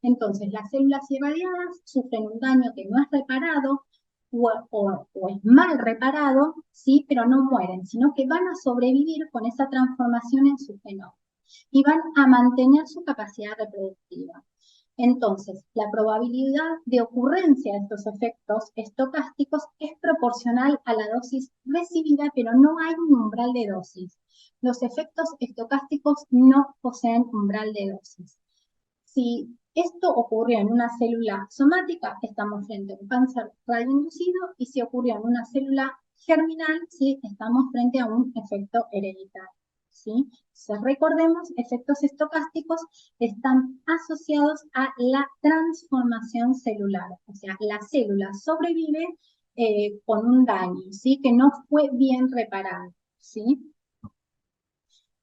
Entonces, las células irradiadas sufren un daño que no es reparado o es mal reparado, ¿sí? Pero no mueren, sino que van a sobrevivir con esa transformación en su genoma y van a mantener su capacidad reproductiva. Entonces, la probabilidad de ocurrencia de estos efectos estocásticos es proporcional a la dosis recibida, pero no hay un umbral de dosis. Los efectos estocásticos no poseen umbral de dosis. Si esto ocurrió en una célula somática, estamos frente a un cáncer radioinducido, y si ocurrió en una célula germinal, sí, estamos frente a un efecto hereditario. ¿Sí? Entonces, recordemos, efectos estocásticos están asociados a la transformación celular, o sea, la célula sobrevive con un daño, ¿sí? Que no fue bien reparado, ¿sí?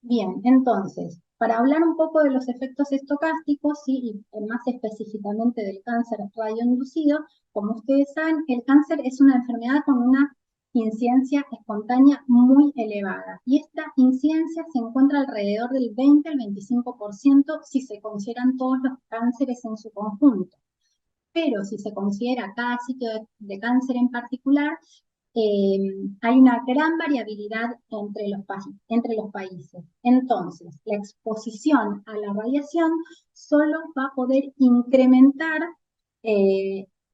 Bien, entonces, para hablar un poco de los efectos estocásticos, ¿sí? Y más específicamente del cáncer radioinducido, como ustedes saben, el cáncer es una enfermedad con una incidencia espontánea muy elevada, y esta incidencia se encuentra alrededor del 20 al 25% si se consideran todos los cánceres en su conjunto. Pero si se considera cada sitio de cáncer en particular, hay una gran variabilidad entre los países. Entonces, la exposición a la radiación solo va a poder incrementar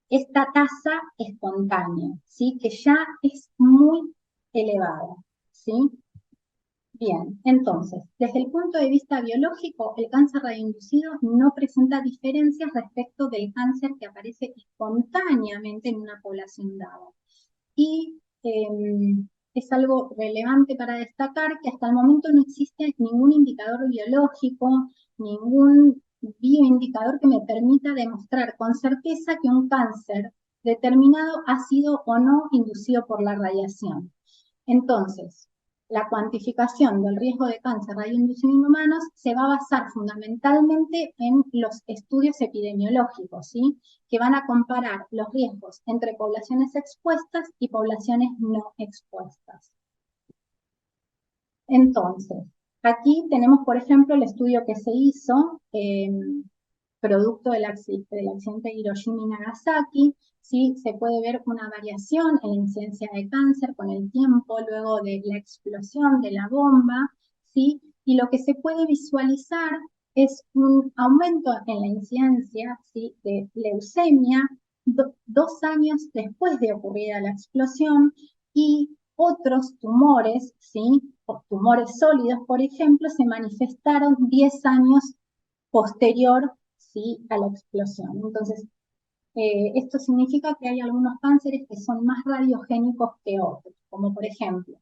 esta tasa espontánea, ¿sí? Que ya es muy elevada, ¿sí? Bien, entonces, desde el punto de vista biológico, el cáncer radioinducido no presenta diferencias respecto del cáncer que aparece espontáneamente en una población dada. Y es algo relevante para destacar que hasta el momento no existe ningún indicador biológico, ningún bioindicador que me permita demostrar con certeza que un cáncer determinado ha sido o no inducido por la radiación. Entonces, la cuantificación del riesgo de cáncer radioinducido en humanos se va a basar fundamentalmente en los estudios epidemiológicos, ¿sí? Que van a comparar los riesgos entre poblaciones expuestas y poblaciones no expuestas. Entonces, aquí tenemos, por ejemplo, el estudio que se hizo, producto del accidente de Hiroshima y Nagasaki. ¿Sí? Se puede ver una variación en la incidencia de cáncer con el tiempo, luego de la explosión de la bomba, ¿sí? Y lo que se puede visualizar es un aumento en la incidencia, ¿sí? De leucemia 2 años después de ocurrida la explosión, y otros tumores, ¿sí? Tumores sólidos, por ejemplo, se manifestaron 10 años posterior, ¿sí? A la explosión. Entonces, esto significa que hay algunos cánceres que son más radiogénicos que otros, como por ejemplo,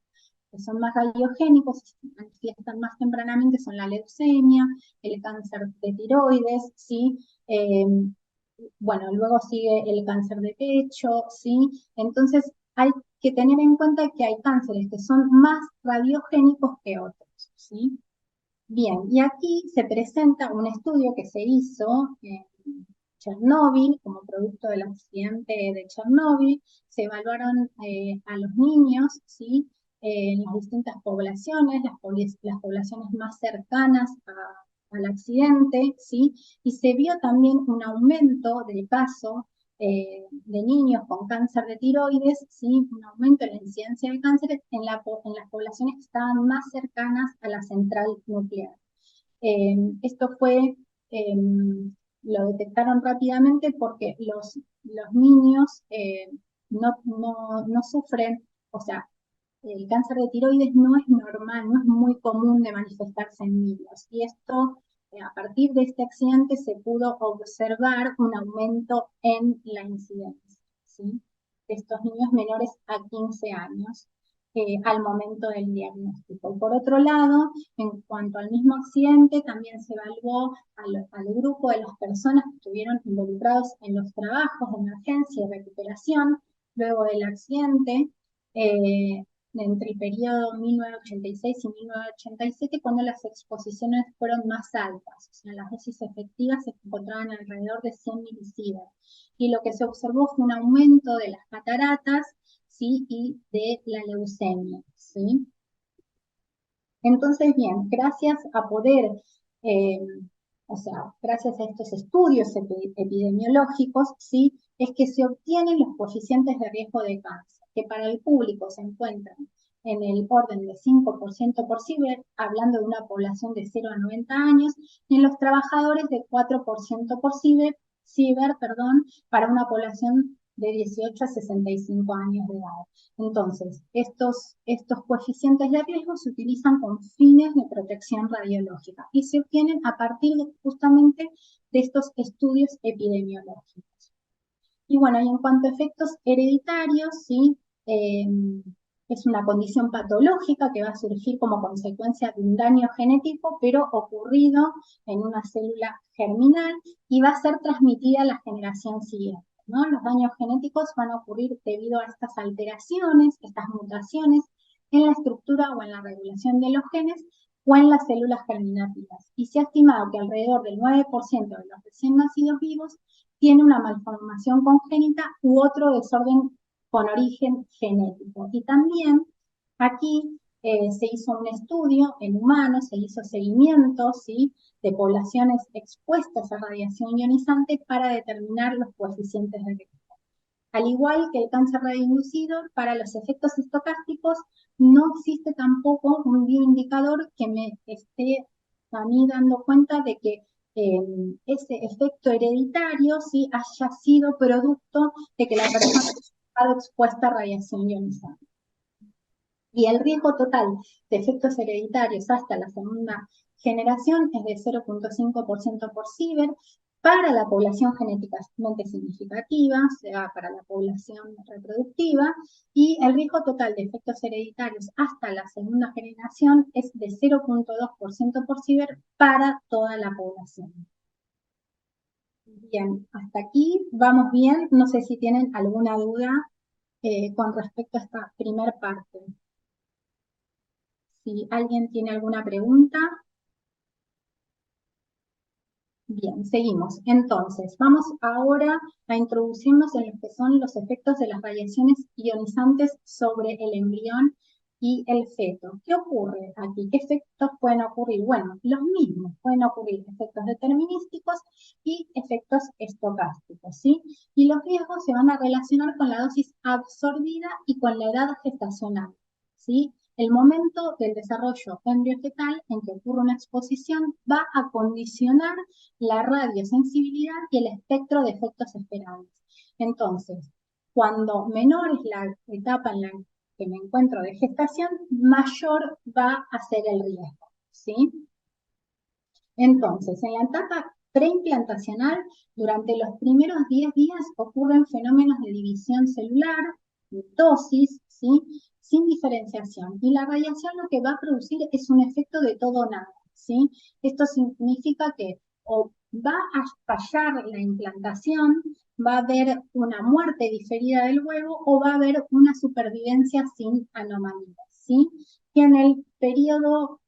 que son más radiogénicos y se manifiestan más tempranamente son la leucemia, el cáncer de tiroides, ¿sí? Bueno, luego sigue el cáncer de pecho, ¿sí? Entonces hay que tener en cuenta que hay cánceres que son más radiogénicos que otros, ¿sí? Bien, y aquí se presenta un estudio que se hizo en Chernóbil, como producto del accidente de Chernóbil. Se evaluaron a los niños, ¿sí? En las distintas poblaciones, las poblaciones más cercanas al accidente, ¿sí? Y se vio también un aumento del caso de niños con cáncer de tiroides, ¿sí? Un aumento en la incidencia de cánceres en las poblaciones que estaban más cercanas a la central nuclear. Esto fue, lo detectaron rápidamente porque los niños no sufren, o sea, el cáncer de tiroides no es normal, no es muy común de manifestarse en niños. Y esto, a partir de este accidente, se pudo observar un aumento en la incidencia, ¿sí? De estos niños menores a 15 años. Al momento del diagnóstico. Por otro lado, en cuanto al mismo accidente, también se evaluó al grupo de las personas que estuvieron involucrados en los trabajos de emergencia y recuperación luego del accidente, entre el periodo 1986 y 1987, cuando las exposiciones fueron más altas, o sea, las dosis efectivas se encontraban alrededor de 100 milisievert. Y lo que se observó fue un aumento de las cataratas, ¿sí? Y de la leucemia, ¿sí? Entonces, bien, gracias a poder, o sea, gracias a estos estudios epidemiológicos, ¿sí? Es que se obtienen los coeficientes de riesgo de cáncer, que para el público se encuentran en el orden de 5% por ciber, hablando de una población de 0 a 90 años, y en los trabajadores de 4% por ciber, para una población de 18 a 65 años de edad. Entonces, estos coeficientes de riesgo se utilizan con fines de protección radiológica y se obtienen a partir justamente de estos estudios epidemiológicos. Y bueno, y en cuanto a efectos hereditarios, ¿sí? Es una condición patológica que va a surgir como consecuencia de un daño genético, pero ocurrido en una célula germinal y va a ser transmitida a la generación siguiente, ¿no? Los daños genéticos van a ocurrir debido a estas alteraciones, estas mutaciones en la estructura o en la regulación de los genes o en las células germinativas. Y se ha estimado que alrededor del 9% de los recién nacidos vivos tiene una malformación congénita u otro desorden con origen genético. Y también aquí se hizo un estudio en humanos, se hizo seguimiento, ¿sí? De poblaciones expuestas a radiación ionizante para determinar los coeficientes de riesgo. Al igual que el cáncer radioinducido, para los efectos estocásticos no existe tampoco un indicador que me esté a mí dando cuenta de que ese efecto hereditario sí haya sido producto de que la persona haya estado expuesta a radiación ionizante. Y el riesgo total de efectos hereditarios hasta la segunda generación es de 0.5% por ciber para la población genéticamente significativa, o sea, para la población reproductiva, y el riesgo total de efectos hereditarios hasta la segunda generación es de 0.2% por ciber para toda la población. Bien, hasta aquí vamos bien. No sé si tienen alguna duda con respecto a esta primera parte. Si alguien tiene alguna pregunta. Bien, seguimos. Entonces, vamos ahora a introducirnos en lo que son los efectos de las radiaciones ionizantes sobre el embrión y el feto. ¿Qué ocurre aquí? ¿Qué efectos pueden ocurrir? Bueno, los mismos. Pueden ocurrir efectos determinísticos y efectos estocásticos, ¿sí? Y los riesgos se van a relacionar con la dosis absorbida y con la edad gestacional, ¿sí? El momento del desarrollo embriofetal en que ocurre una exposición va a condicionar la radiosensibilidad y el espectro de efectos esperables. Entonces, cuando menor es la etapa en la que me encuentro de gestación, mayor va a ser el riesgo, ¿sí? Entonces, en la etapa preimplantacional, durante los primeros 10 días ocurren fenómenos de división celular, mitosis, ¿sí? Sin diferenciación. Y la radiación lo que va a producir es un efecto de todo o nada, ¿sí? Esto significa que o va a fallar la implantación, va a haber una muerte diferida del huevo o va a haber una supervivencia sin anomalías, ¿sí? Y en el periodo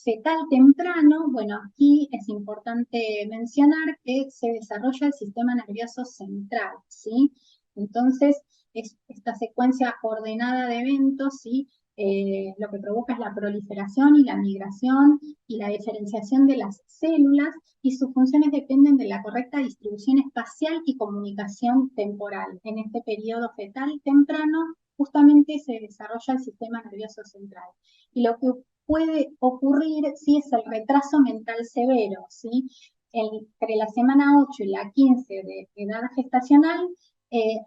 fetal temprano, bueno, aquí es importante mencionar que se desarrolla el sistema nervioso central, ¿sí? Entonces, esta secuencia ordenada de eventos, ¿sí? Lo que provoca es la proliferación y la migración y la diferenciación de las células y sus funciones dependen de la correcta distribución espacial y comunicación temporal. En este periodo fetal temprano, justamente se desarrolla el sistema nervioso central. Y lo que puede ocurrir, sí, es el retraso mental severo, ¿sí? Entre la semana 8 y la 15 de edad gestacional,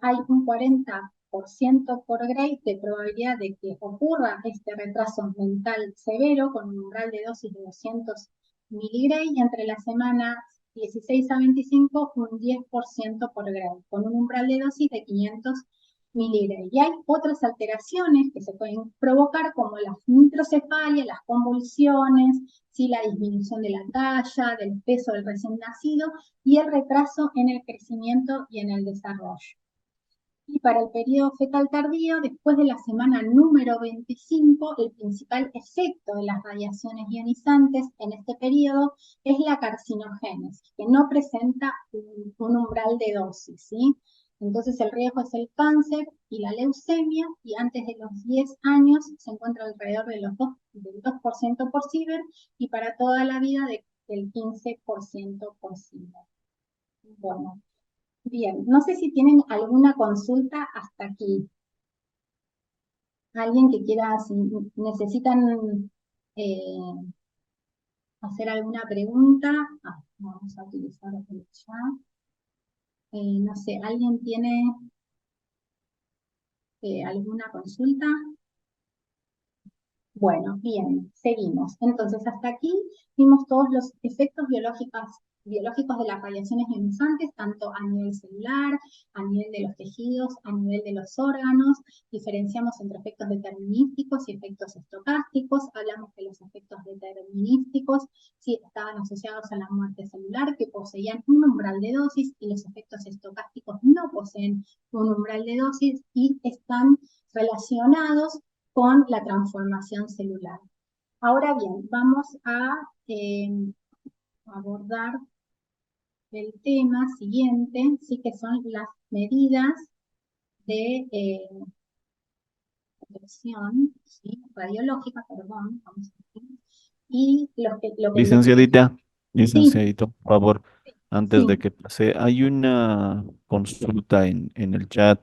hay un 40% por Gray de probabilidad de que ocurra este retraso mental severo con un umbral de dosis de 200 miligray, y entre la semana 16 a 25 un 10% por Gray, con un umbral de dosis de 500 miligray. Y hay otras alteraciones que se pueden provocar como las microcefalias, las convulsiones, ¿sí? La disminución de la talla, del peso del recién nacido y el retraso en el crecimiento y en el desarrollo. Y para el periodo fetal tardío, después de la semana número 25, el principal efecto de las radiaciones ionizantes en este periodo es la carcinogénesis, que no presenta un umbral de dosis, ¿sí? Entonces el riesgo es el cáncer y la leucemia, y antes de los 10 años se encuentra alrededor de del 2% por ciber, y para toda la vida del 15% por ciber. Bueno. Bien, no sé si tienen alguna consulta hasta aquí. Alguien que quiera, si necesitan hacer alguna pregunta. Vamos a utilizar el chat. No sé, ¿alguien tiene alguna consulta? Bueno, bien, seguimos. Entonces, hasta aquí vimos todos los efectos biológicos de las radiaciones ionizantes, tanto a nivel celular, a nivel de los tejidos, a nivel de los órganos. Diferenciamos entre efectos determinísticos y efectos estocásticos. Hablamos que los efectos determinísticos sí estaban asociados a la muerte celular, que poseían un umbral de dosis, y los efectos estocásticos no poseen un umbral de dosis y están relacionados con la transformación celular. Ahora bien, vamos a abordar el tema siguiente, sí, que son las medidas de protección, ¿sí? Radiológica, perdón, vamos a ver. Y lo que Licenciadita, sí, licenciadito, por favor, antes de sí, que pase, hay una consulta en el chat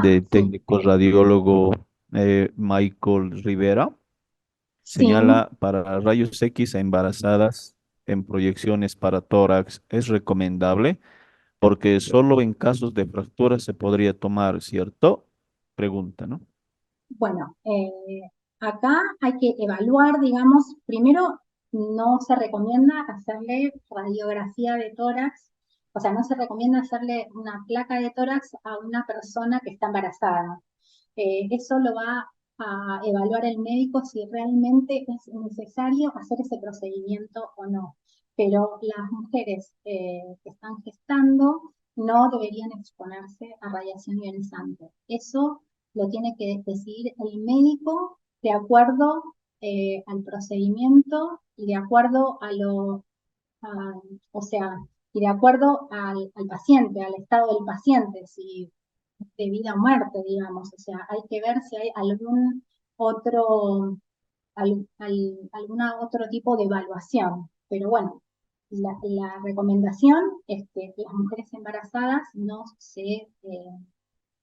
de sí, técnico radiólogo Michael Rivera. sí. Señala para rayos X a embarazadas en proyecciones para tórax es recomendable porque solo en casos de fractura se podría tomar, ¿cierto? Pregunta, ¿no? Bueno, acá hay que evaluar, digamos, primero no se recomienda hacerle radiografía de tórax, o sea, no se recomienda hacerle una placa de tórax a una persona que está embarazada. Eso lo va a evaluar el médico si realmente es necesario hacer ese procedimiento o no. Pero las mujeres que están gestando no deberían exponerse a radiación ionizante. Eso lo tiene que decidir el médico de acuerdo al procedimiento y de acuerdo o sea, y de acuerdo al paciente, al estado del paciente, si de vida o muerte, digamos. O sea, hay que ver si hay algún otro, alguna otro tipo de evaluación. Pero bueno, la recomendación es que las mujeres embarazadas no se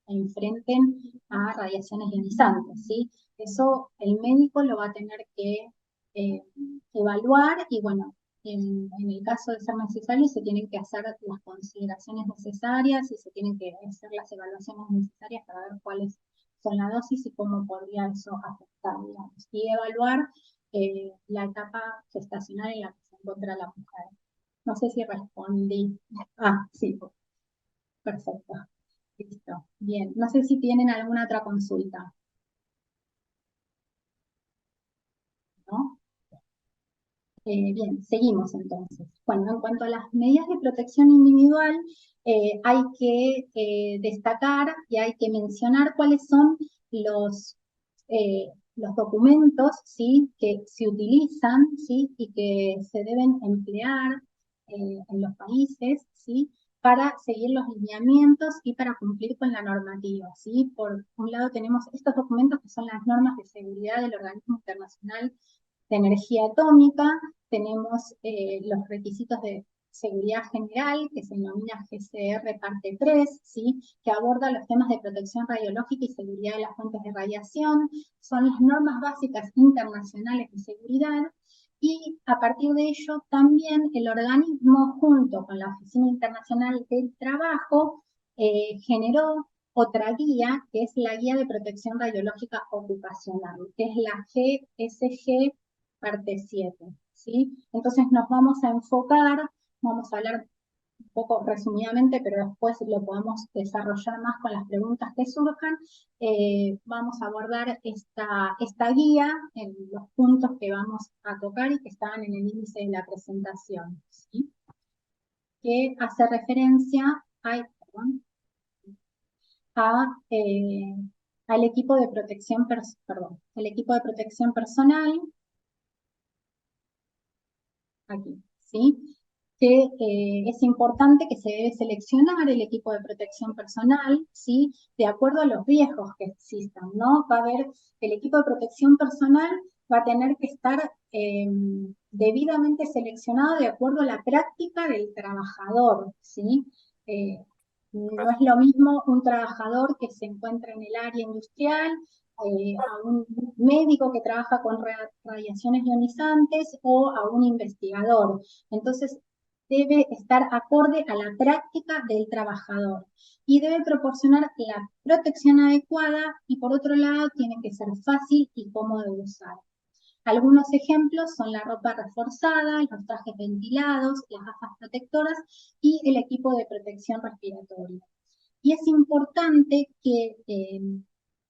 enfrenten a radiaciones ionizantes, ¿sí? Eso el médico lo va a tener que eh, evaluar, y bueno, en el caso de ser necesario se tienen que hacer las consideraciones necesarias y se tienen que hacer las evaluaciones necesarias para ver cuáles son las dosis y cómo podría eso afectar, digamos, y evaluar la etapa gestacional en la que se encuentra la mujer. No sé si respondí. Sí, perfecto. Listo. Bien. No sé si tienen alguna otra consulta, ¿no? Bien, seguimos entonces. Bueno, en cuanto a las medidas de protección individual, hay que destacar y hay que mencionar cuáles son los documentos, ¿sí?, que se utilizan, ¿sí?, y que se deben emplear en los países, ¿sí?, para seguir los lineamientos y para cumplir con la normativa, ¿sí? Por un lado tenemos estos documentos que son las normas de seguridad del Organismo Internacional de Energía Atómica. Tenemos los requisitos de seguridad general, que se denomina GCR parte 3, ¿sí?, que aborda los temas de protección radiológica y seguridad de las fuentes de radiación. Son las normas básicas internacionales de seguridad, y a partir de ello también el organismo, junto con la Oficina Internacional del Trabajo, generó otra guía, que es la Guía de Protección Radiológica Ocupacional, que es la GSG parte 7, ¿sí? Entonces nos vamos a enfocar, vamos a hablar un poco resumidamente, pero después lo podemos desarrollar más con las preguntas que surjan. Vamos a abordar esta guía en los puntos que vamos a tocar y que estaban en el índice de la presentación, ¿sí?, que hace referencia a, perdón, al equipo de protección, el equipo de protección personal, aquí, ¿sí? Que es importante que se debe seleccionar el equipo de protección personal, ¿sí? De acuerdo a los riesgos que existan, ¿no? Va a haber, el equipo de protección personal va a tener que estar debidamente seleccionado de acuerdo a la práctica del trabajador, ¿sí? No es lo mismo un trabajador que se encuentra en el área industrial, a un médico que trabaja con radiaciones ionizantes o a un investigador. Entonces, debe estar acorde a la práctica del trabajador y debe proporcionar la protección adecuada y por otro lado tiene que ser fácil y cómodo de usar. Algunos ejemplos son la ropa reforzada, los trajes ventilados, las gafas protectoras y el equipo de protección respiratoria. Y es importante que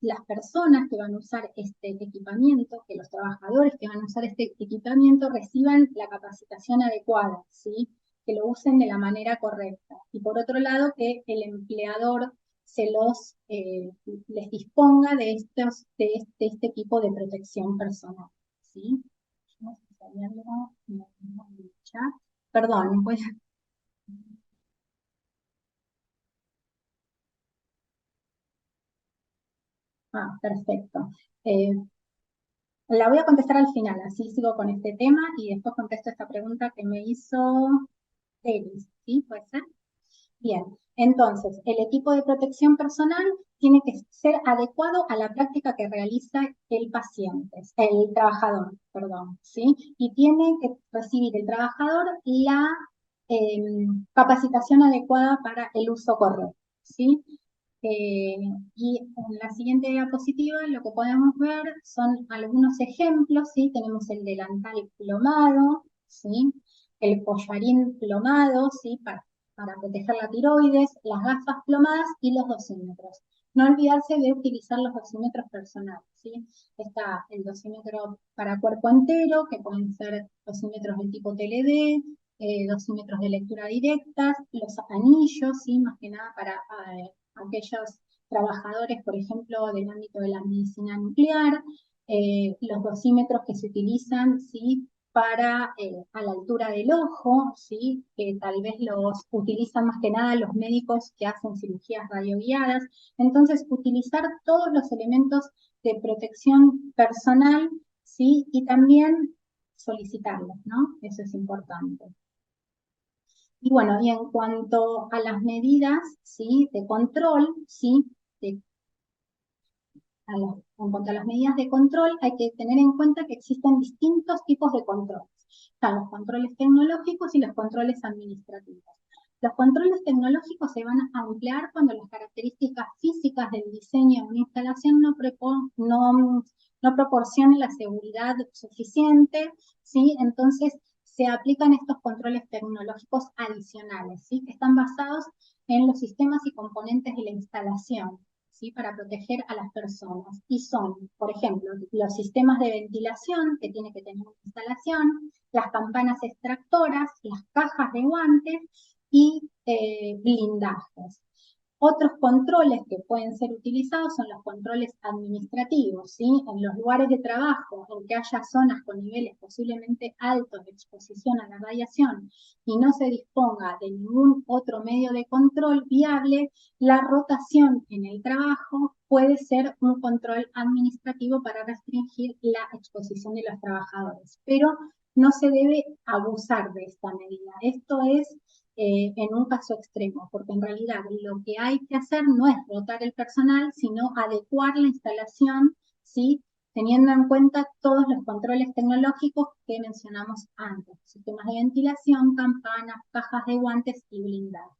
las personas que van a usar este equipamiento, que los trabajadores que van a usar este equipamiento reciban la capacitación adecuada, ¿sí? Que lo usen de la manera correcta. Y por otro lado, que el empleador les disponga de este equipo de protección personal, ¿sí? No sé si hay algo en el chat. Perdón, voy a... Ah, perfecto. La voy a contestar al final, así sigo con este tema y después contesto esta pregunta que me hizo Elis, ¿sí? ¿Puede ser? Bien, entonces, el equipo de protección personal tiene que ser adecuado a la práctica que realiza el trabajador, perdón, ¿sí? Y tiene que recibir el trabajador la capacitación adecuada para el uso correcto, ¿sí? Y en la siguiente diapositiva lo que podemos ver son algunos ejemplos, ¿sí? Tenemos el delantal plomado, ¿sí? El collarín plomado, ¿sí? Para proteger la tiroides, las gafas plomadas y los dosímetros. No olvidarse de utilizar los dosímetros personales, ¿sí? Está el dosímetro para cuerpo entero, que pueden ser dosímetros de tipo TLD, dosímetros de lectura directa, los anillos, ¿sí? Más que nada para aquellos trabajadores, por ejemplo, del ámbito de la medicina nuclear, los dosímetros que se utilizan, ¿sí? Para a la altura del ojo, ¿sí? Que tal vez los utilizan más que nada los médicos que hacen cirugías radioguiadas. Entonces, utilizar todos los elementos de protección personal, ¿sí? Y también solicitarlos, ¿no? Eso es importante. Y bueno, y en cuanto a las medidas, ¿sí? De control, ¿sí? En cuanto a las medidas de control, hay que tener en cuenta que existen distintos tipos de controles. Están los controles tecnológicos y los controles administrativos. Los controles tecnológicos se van a ampliar cuando las características físicas del diseño de una instalación no proporcionen la seguridad suficiente, ¿sí? Entonces, se aplican estos controles tecnológicos adicionales, ¿sí? Que están basados en los sistemas y componentes de la instalación, ¿sí? Para proteger a las personas. Y son, por ejemplo, los sistemas de ventilación que tiene que tener una instalación, las campanas extractoras, las cajas de guantes y blindajes. Otros controles que pueden ser utilizados son los controles administrativos, ¿sí? En los lugares de trabajo en que haya zonas con niveles posiblemente altos de exposición a la radiación y no se disponga de ningún otro medio de control viable, la rotación en el trabajo puede ser un control administrativo para restringir la exposición de los trabajadores, pero no se debe abusar de esta medida. Esto es en un caso extremo, porque en realidad lo que hay que hacer no es rotar el personal, sino adecuar la instalación, ¿sí? Teniendo en cuenta todos los controles tecnológicos que mencionamos antes, sistemas de ventilación, campanas, cajas de guantes y blindajes.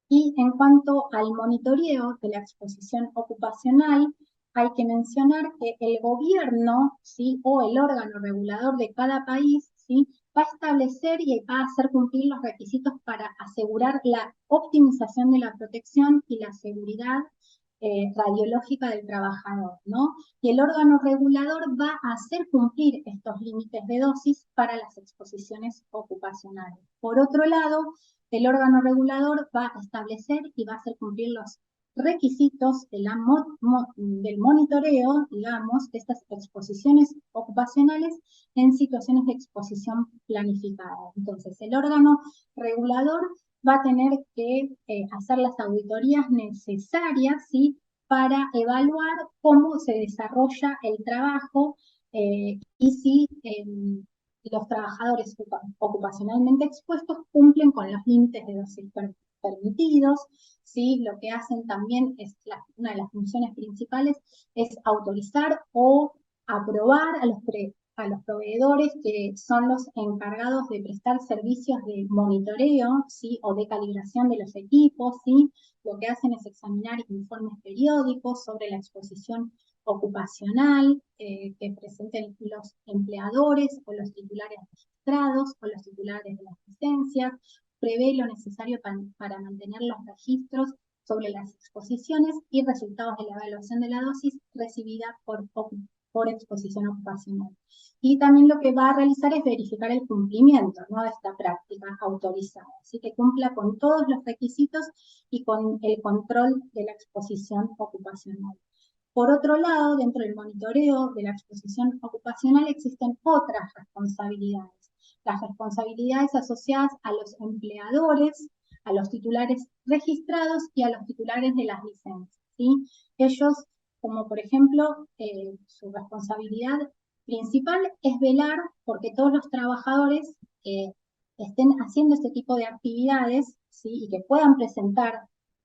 Y en cuanto al monitoreo de la exposición ocupacional, hay que mencionar que el gobierno, ¿sí? O el órgano regulador de cada país, ¿sí? Va a establecer y va a hacer cumplir los requisitos para asegurar la optimización de la protección y la seguridad radiológica del trabajador, ¿no? Y el órgano regulador va a hacer cumplir estos límites de dosis para las exposiciones ocupacionales. Por otro lado, el órgano regulador va a establecer y va a hacer cumplir los requisitos de del monitoreo, digamos, de estas exposiciones ocupacionales en situaciones de exposición planificada. Entonces, el órgano regulador va a tener que hacer las auditorías necesarias, ¿sí?, para evaluar cómo se desarrolla el trabajo y si los trabajadores ocupacionalmente expuestos cumplen con los límites de dosis permitidos, ¿sí? Lo que hacen también es una de las funciones principales es autorizar o aprobar a los proveedores que son los encargados de prestar servicios de monitoreo, ¿sí?, o de calibración de los equipos, ¿sí? Lo que hacen es examinar informes periódicos sobre la exposición ocupacional que presenten los empleadores o los titulares registrados o los titulares de las licencias, prevé lo necesario para mantener los registros sobre las exposiciones y resultados de la evaluación de la dosis recibida por exposición ocupacional. Y también lo que va a realizar es verificar el cumplimiento, ¿no?, de esta práctica autorizada, así que cumpla con todos los requisitos y con el control de la exposición ocupacional. Por otro lado, dentro del monitoreo de la exposición ocupacional existen otras responsabilidades. Las responsabilidades asociadas a los empleadores, a los titulares registrados y a los titulares de las licencias, ¿sí? Ellos, como por ejemplo, su responsabilidad principal es velar porque todos los trabajadores que estén haciendo este tipo de actividades, ¿sí?, y que puedan presentar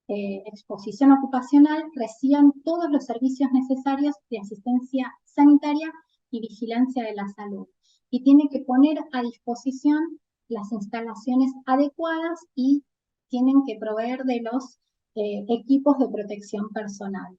exposición ocupacional, reciban todos los servicios necesarios de asistencia sanitaria y vigilancia de la salud. Y tienen que poner a disposición las instalaciones adecuadas y tienen que proveer de los equipos de protección personal.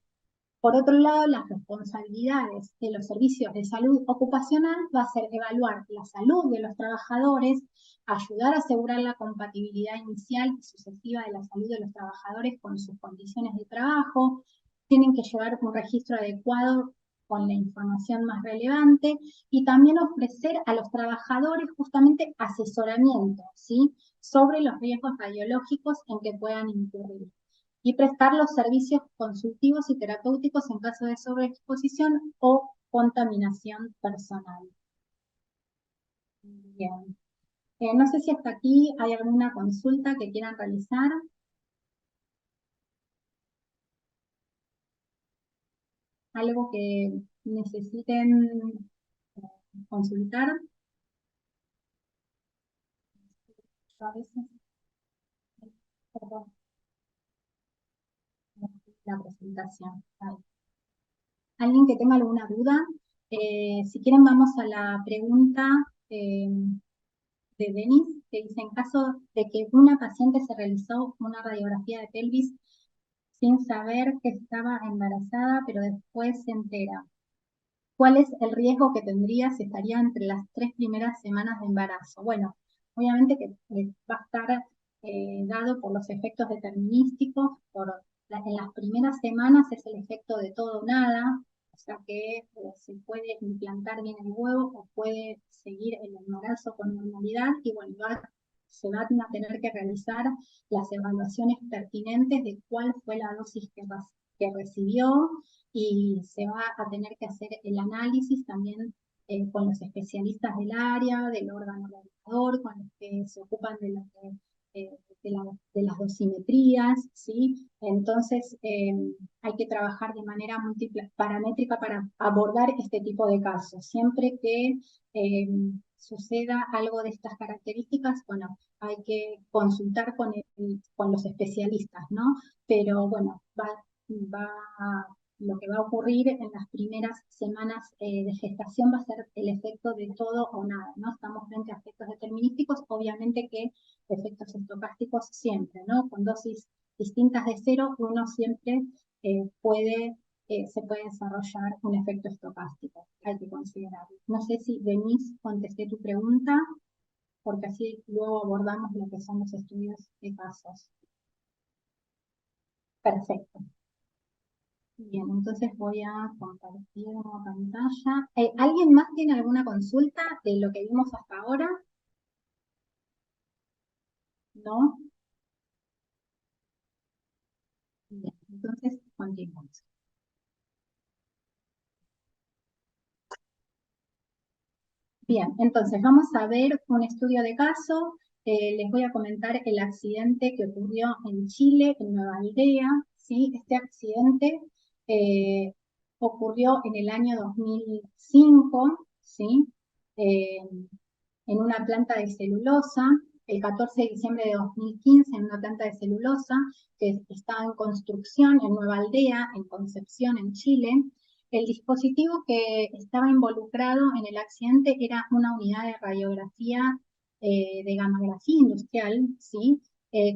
Por otro lado, las responsabilidades de los servicios de salud ocupacional va a ser evaluar la salud de los trabajadores, ayudar a asegurar la compatibilidad inicial y sucesiva de la salud de los trabajadores con sus condiciones de trabajo, tienen que llevar un registro adecuado con la información más relevante y también ofrecer a los trabajadores justamente asesoramiento, ¿sí?, sobre los riesgos radiológicos en que puedan incurrir y prestar los servicios consultivos y terapéuticos en caso de sobreexposición o contaminación personal. Bien. No sé si hasta aquí hay alguna consulta que quieran realizar. Algo que necesiten consultar. A veces, perdón, la presentación. Ahí. ¿Alguien que tenga alguna duda? Si quieren vamos a la pregunta de Denise, que dice, en caso de que una paciente se realizó una radiografía de pelvis sin saber que estaba embarazada, pero después se entera, ¿cuál es el riesgo que tendría si estaría entre las 3 primeras semanas de embarazo? Bueno, obviamente que va a estar dado por los efectos determinísticos, en las primeras semanas es el efecto de todo o nada, o sea que se puede implantar bien el huevo o puede seguir el embarazo con normalidad y bueno, se van a tener que realizar las evaluaciones pertinentes de cuál fue la dosis que recibió y se va a tener que hacer el análisis también con los especialistas del área, del órgano regulador, con los que se ocupan de las dosimetrías, ¿sí? Entonces hay que trabajar de manera paramétrica para abordar este tipo de casos. Siempre que suceda algo de estas características, bueno, hay que consultar con los especialistas, ¿no? Pero bueno, lo que va a ocurrir en las primeras semanas de gestación va a ser el efecto de todo o nada, ¿no? Estamos frente a efectos determinísticos, obviamente que efectos estocásticos siempre, ¿no? Con dosis distintas de cero, uno siempre se puede desarrollar un efecto estocástico, hay que considerarlo. No sé si, Denise, contesté tu pregunta, porque así luego abordamos lo que son los estudios de casos. Perfecto. Bien, entonces voy a compartir una pantalla. ¿Alguien más tiene alguna consulta de lo que vimos hasta ahora? ¿No? Entonces, continuamos. Bien, entonces vamos a ver un estudio de caso. Les voy a comentar el accidente que ocurrió en Chile, en Nueva Aldea, ¿sí? Este accidente ocurrió en el año 2005, ¿sí? Eh, en una planta de celulosa, el 14 de diciembre de 2015, en una planta de celulosa que estaba en construcción en Nueva Aldea, en Concepción, en Chile. El dispositivo que estaba involucrado en el accidente era una unidad de radiografía de gammagrafía industrial, ¿sí?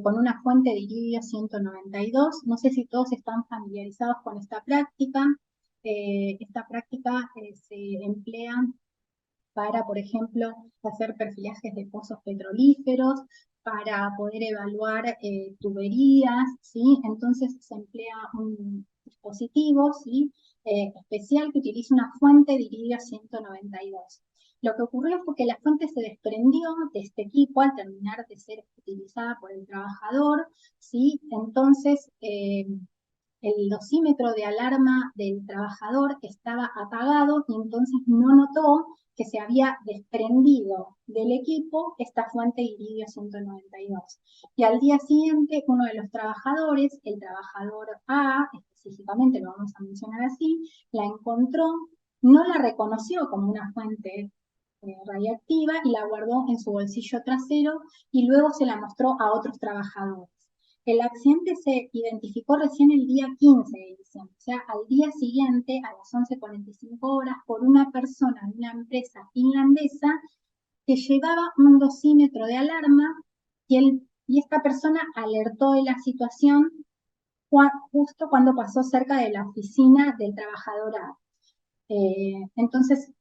Con una fuente de iridio 192. No sé si todos están familiarizados con esta práctica. Esta práctica se emplea para, por ejemplo, hacer perfilajes de pozos petrolíferos, para poder evaluar tuberías, ¿sí? Entonces se emplea un dispositivo, ¿sí? Especial que utiliza una fuente de iridio 192. Lo que ocurrió fue que la fuente se desprendió de este equipo al terminar de ser utilizada por el trabajador, ¿sí? Entonces, el dosímetro de alarma del trabajador estaba apagado y entonces no notó que se había desprendido del equipo esta fuente iridio 192. Y al día siguiente, uno de los trabajadores, el trabajador A, específicamente lo vamos a mencionar así, la encontró, no la reconoció como una fuente radiactiva y la guardó en su bolsillo trasero y luego se la mostró a otros trabajadores. El accidente se identificó recién el día 15 de diciembre, o sea, al día siguiente, a las 11:45 horas, por una persona de una empresa finlandesa que llevaba un dosímetro de alarma y esta persona alertó de la situación justo cuando pasó cerca de la oficina del trabajador A. Entonces,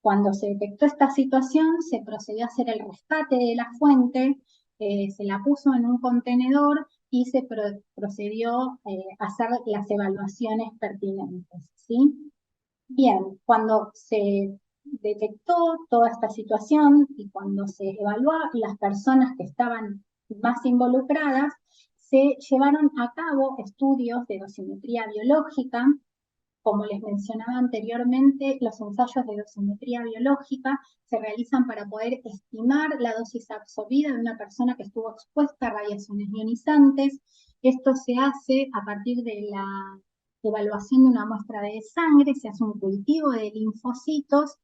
cuando se detectó esta situación, se procedió a hacer el rescate de la fuente, se la puso en un contenedor y se procedió a hacer las evaluaciones pertinentes, ¿sí? Bien, cuando se detectó toda esta situación y cuando se evaluó las personas que estaban más involucradas, se llevaron a cabo estudios de dosimetría biológica. Como les mencionaba anteriormente, los ensayos de dosimetría biológica se realizan para poder estimar la dosis absorbida de una persona que estuvo expuesta a radiaciones ionizantes. Esto se hace a partir de la evaluación de una muestra de sangre, se hace un cultivo de linfocitos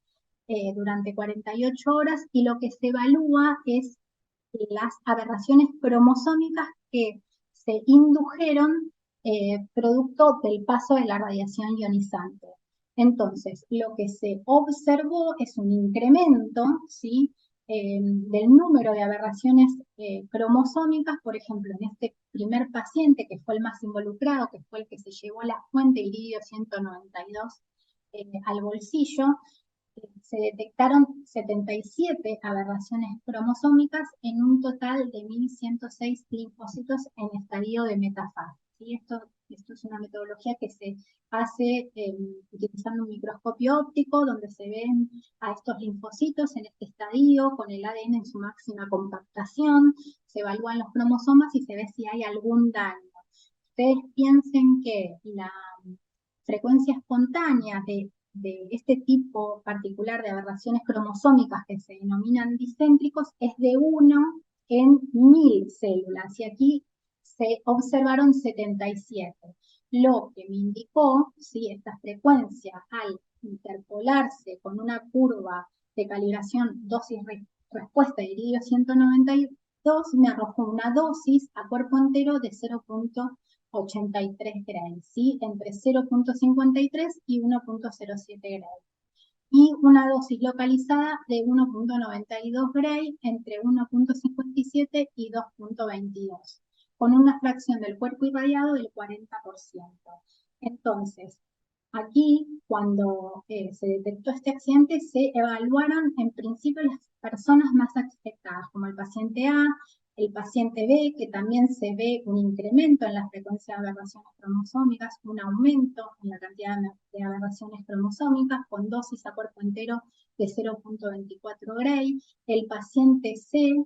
durante 48 horas y lo que se evalúa es las aberraciones cromosómicas que se indujeron producto del paso de la radiación ionizante. Entonces, lo que se observó es un incremento, ¿sí? Del número de aberraciones cromosómicas. Por ejemplo, en este primer paciente, que fue el más involucrado, que fue el que se llevó la fuente iridio 192 al bolsillo, se detectaron 77 aberraciones cromosómicas en un total de 1.106 linfocitos en estadio de metafase. ¿Sí? Esto es una metodología que se hace utilizando un microscopio óptico, donde se ven a estos linfocitos en este estadio con el ADN en su máxima compactación, se evalúan los cromosomas y se ve si hay algún daño. Ustedes piensen que la frecuencia espontánea de este tipo particular de aberraciones cromosómicas que se denominan discéntricos es de 1 en 1000 células y aquí se observaron 77. Lo que me indicó, ¿sí? Esta frecuencia al interpolarse con una curva de calibración dosis-respuesta de iridio 192 me arrojó una dosis a cuerpo entero de 0.83 Gray, ¿sí? Entre 0.53 y 1.07 Gray. Y una dosis localizada de 1.92 Gray entre 1.57 y 2.22, con una fracción del cuerpo irradiado del 40%. Entonces, aquí, cuando se detectó este accidente, se evaluaron en principio las personas más afectadas, como el paciente A, el paciente B, que también se ve un incremento en la frecuencia de aberraciones cromosómicas, un aumento en la cantidad de aberraciones cromosómicas, con dosis a cuerpo entero de 0.24 Gray. El paciente C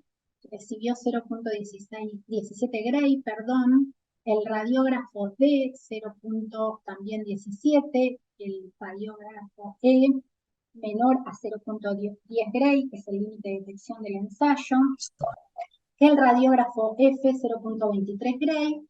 recibió 0.17 Gray, perdón, el radiógrafo D 0.17, el radiógrafo E menor a 0.10 Gray, que es el límite de detección del ensayo, el radiógrafo F 0.23 Gray,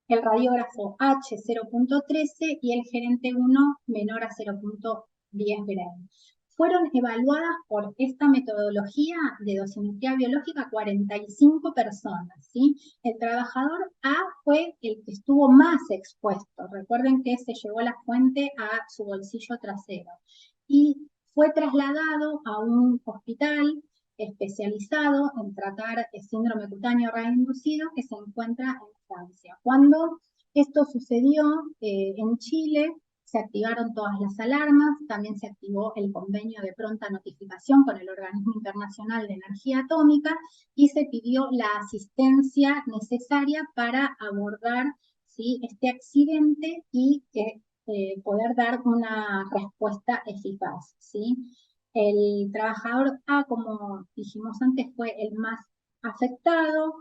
el radiógrafo H 0.13 y el gerente 1 menor a 0.10 Gray. Fueron evaluadas por esta metodología de dosimetría biológica 45 personas, ¿sí? El trabajador A fue el que estuvo más expuesto. Recuerden que se llevó la fuente a su bolsillo trasero. Y fue trasladado a un hospital especializado en tratar el síndrome cutáneo radioinducido que se encuentra en Francia. Cuando esto sucedió en Chile, se activaron todas las alarmas, también se activó el convenio de pronta notificación con el Organismo Internacional de Energía Atómica y se pidió la asistencia necesaria para abordar, ¿sí?, este accidente y poder dar una respuesta eficaz, ¿sí? El trabajador A, como dijimos antes, fue el más afectado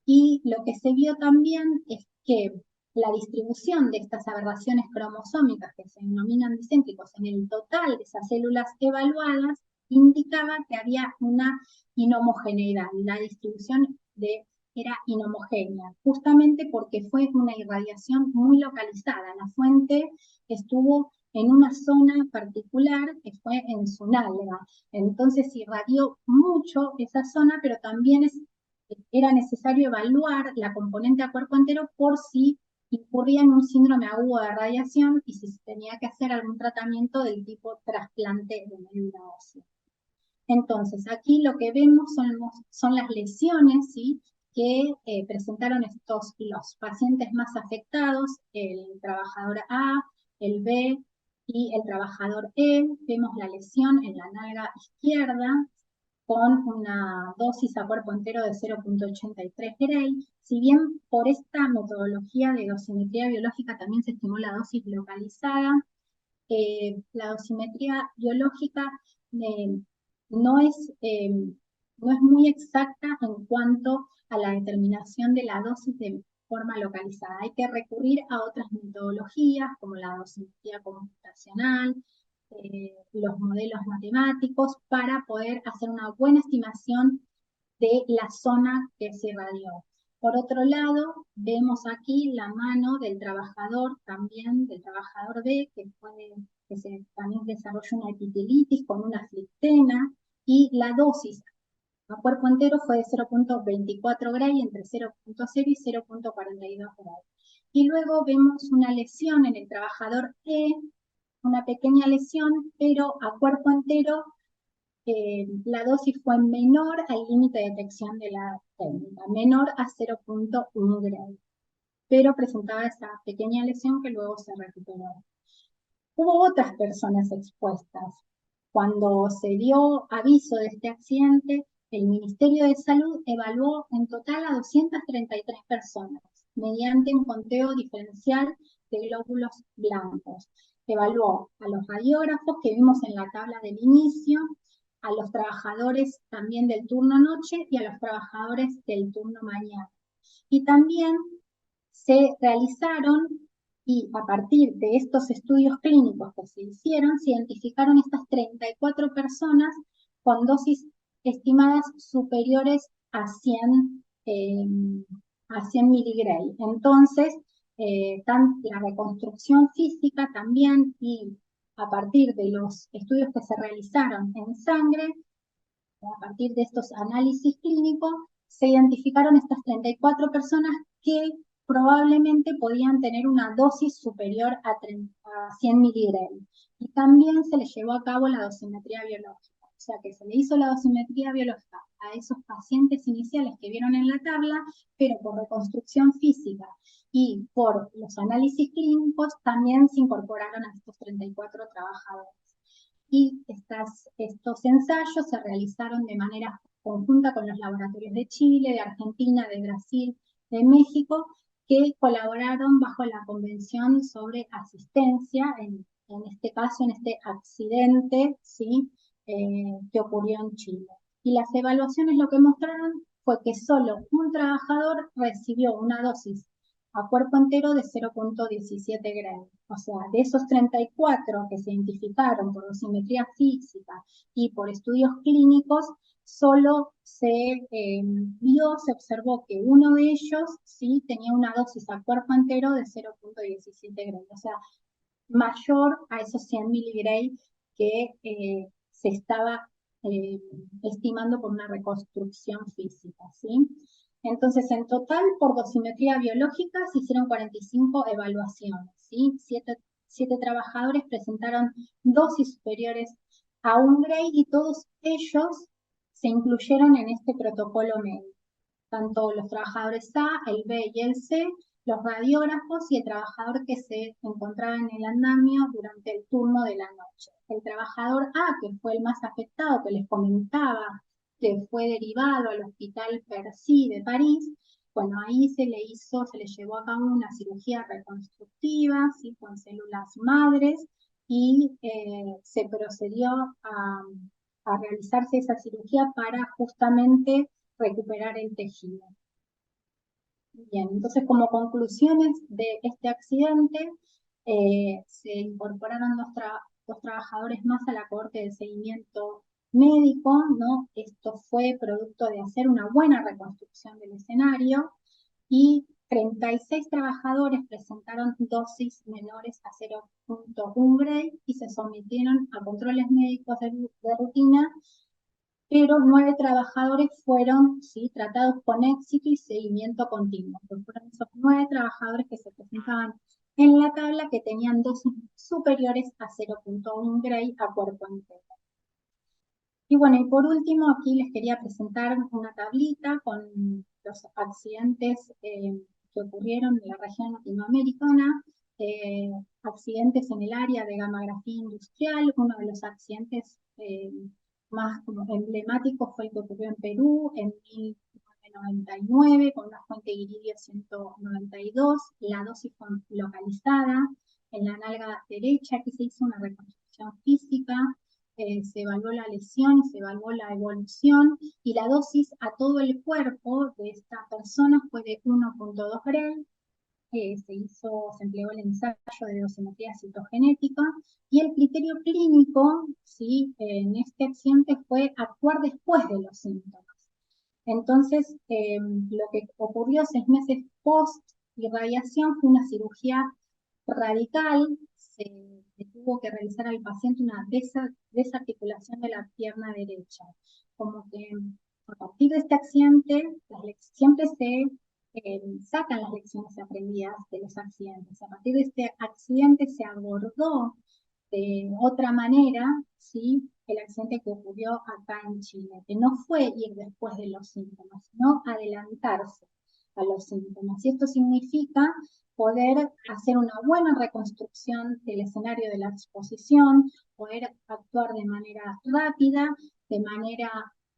y lo que se vio también es que la distribución de estas aberraciones cromosómicas que se denominan discéntricos en el total de esas células evaluadas indicaba que había una inhomogeneidad. La distribución era inhomogénea, justamente porque fue una irradiación muy localizada. La fuente estuvo en una zona particular que fue en su nalga. Entonces irradió mucho esa zona, pero también era necesario evaluar la componente a cuerpo entero por si incurría en un síndrome agudo de radiación y si se tenía que hacer algún tratamiento del tipo trasplante de médula ósea. Entonces, aquí lo que vemos son las lesiones, ¿sí?, que presentaron los pacientes más afectados, el trabajador A, el B y el trabajador E. Vemos la lesión en la nalga izquierda, con una dosis a cuerpo entero de 0.83 Gray. Si bien por esta metodología de dosimetría biológica también se estimó la dosis localizada, la dosimetría biológica no es, no es muy exacta en cuanto a la determinación de la dosis de forma localizada. Hay que recurrir a otras metodologías como la dosimetría computacional, los modelos matemáticos para poder hacer una buena estimación de la zona que se irradió. Por otro lado, vemos aquí la mano del trabajador, también del trabajador B, también desarrolló una epitelitis con una flictena, y la dosis a cuerpo entero fue de 0.24 Gray, entre 0.0 y 0.42 Gray. Y luego vemos una lesión en el trabajador E, una pequeña lesión, pero a cuerpo entero la dosis fue menor al límite de detección de la técnica, menor a 0.1 Gray, pero presentaba esa pequeña lesión que luego se recuperó. Hubo otras personas expuestas. Cuando se dio aviso de este accidente, el Ministerio de Salud evaluó en total a 233 personas mediante un conteo diferencial de glóbulos blancos. Evaluó a los radiógrafos que vimos en la tabla del inicio, a los trabajadores también del turno noche y a los trabajadores del turno mañana. Y también se realizaron, y a partir de estos estudios clínicos que se hicieron, se identificaron estas 34 personas con dosis estimadas superiores a 100 miligray. Entonces, la reconstrucción física también, y a partir de los estudios que se realizaron en sangre, a partir de estos análisis clínicos, se identificaron estas 34 personas que probablemente podían tener una dosis superior a 100 miligramos. Y también se les llevó a cabo la dosimetría biológica. O sea que se le hizo la dosimetría biológica a esos pacientes iniciales que vieron en la tabla, pero por reconstrucción física y por los análisis clínicos también se incorporaron a estos 34 trabajadores. Y estos ensayos se realizaron de manera conjunta con los laboratorios de Chile, de Argentina, de Brasil, de México, que colaboraron bajo la Convención sobre Asistencia, en este caso, en este accidente, ¿sí?, que ocurrió en Chile. Y las evaluaciones lo que mostraron fue que solo un trabajador recibió una dosis a cuerpo entero de 0.17 Gray. O sea, de esos 34 que se identificaron por dosimetría física y por estudios clínicos, solo se se observó que uno de ellos sí tenía una dosis a cuerpo entero de 0.17 Gray. O sea, mayor a esos 100 miligray que se estaba estimando por una reconstrucción física, ¿sí? Entonces, en total, por dosimetría biológica, se hicieron 45 evaluaciones, ¿sí? Siete trabajadores presentaron dosis superiores a 1 Gray y todos ellos se incluyeron en este protocolo médico. Tanto los trabajadores A, el B y el C, los radiógrafos y el trabajador que se encontraba en el andamio durante el turno de la noche. El trabajador A, que fue el más afectado, que les comentaba, que fue derivado al Hospital Percy de París, bueno, ahí se le llevó a cabo una cirugía reconstructiva, ¿sí? Con células madres, y se procedió a realizarse esa cirugía para justamente recuperar el tejido. Bien, entonces como conclusiones de este accidente, se incorporaron dos trabajadores más a la cohorte de seguimiento médico, ¿no? Esto fue producto de hacer una buena reconstrucción del escenario, y 36 trabajadores presentaron dosis menores a 0.1 Gray y se sometieron a controles médicos de rutina, pero 9 trabajadores fueron, ¿sí?, tratados con éxito y seguimiento continuo. Fueron esos 9 trabajadores que se presentaban en la tabla que tenían dosis superiores a 0.1 Gray a cuerpo entero. Y bueno, y por último, aquí les quería presentar una tablita con los accidentes que ocurrieron en la región latinoamericana, accidentes en el área de gammagrafía industrial. Uno de los accidentes más como emblemáticos fue el que ocurrió en Perú en 1999 con una fuente de iridio 192. La dosis fue localizada en la nalga derecha, que se hizo una reconstrucción física. Se evaluó la lesión y se evaluó la evolución, y la dosis a todo el cuerpo de esta persona fue de 1.2 Gray. Se empleó el ensayo de dosimetría citogenética, y el criterio clínico, ¿sí?, en este accidente fue actuar después de los síntomas. Entonces, lo que ocurrió 6 meses post irradiación fue una cirugía radical. Se tuvo que realizar al paciente una desarticulación de la pierna derecha. Como que a partir de este accidente, siempre se sacan las lecciones aprendidas de los accidentes. A partir de este accidente se abordó de otra manera, ¿sí?, el accidente que ocurrió acá en Chile, que no fue ir después de los síntomas, sino adelantarse a los síntomas. Y esto significa poder hacer una buena reconstrucción del escenario de la exposición, poder actuar de manera rápida, de manera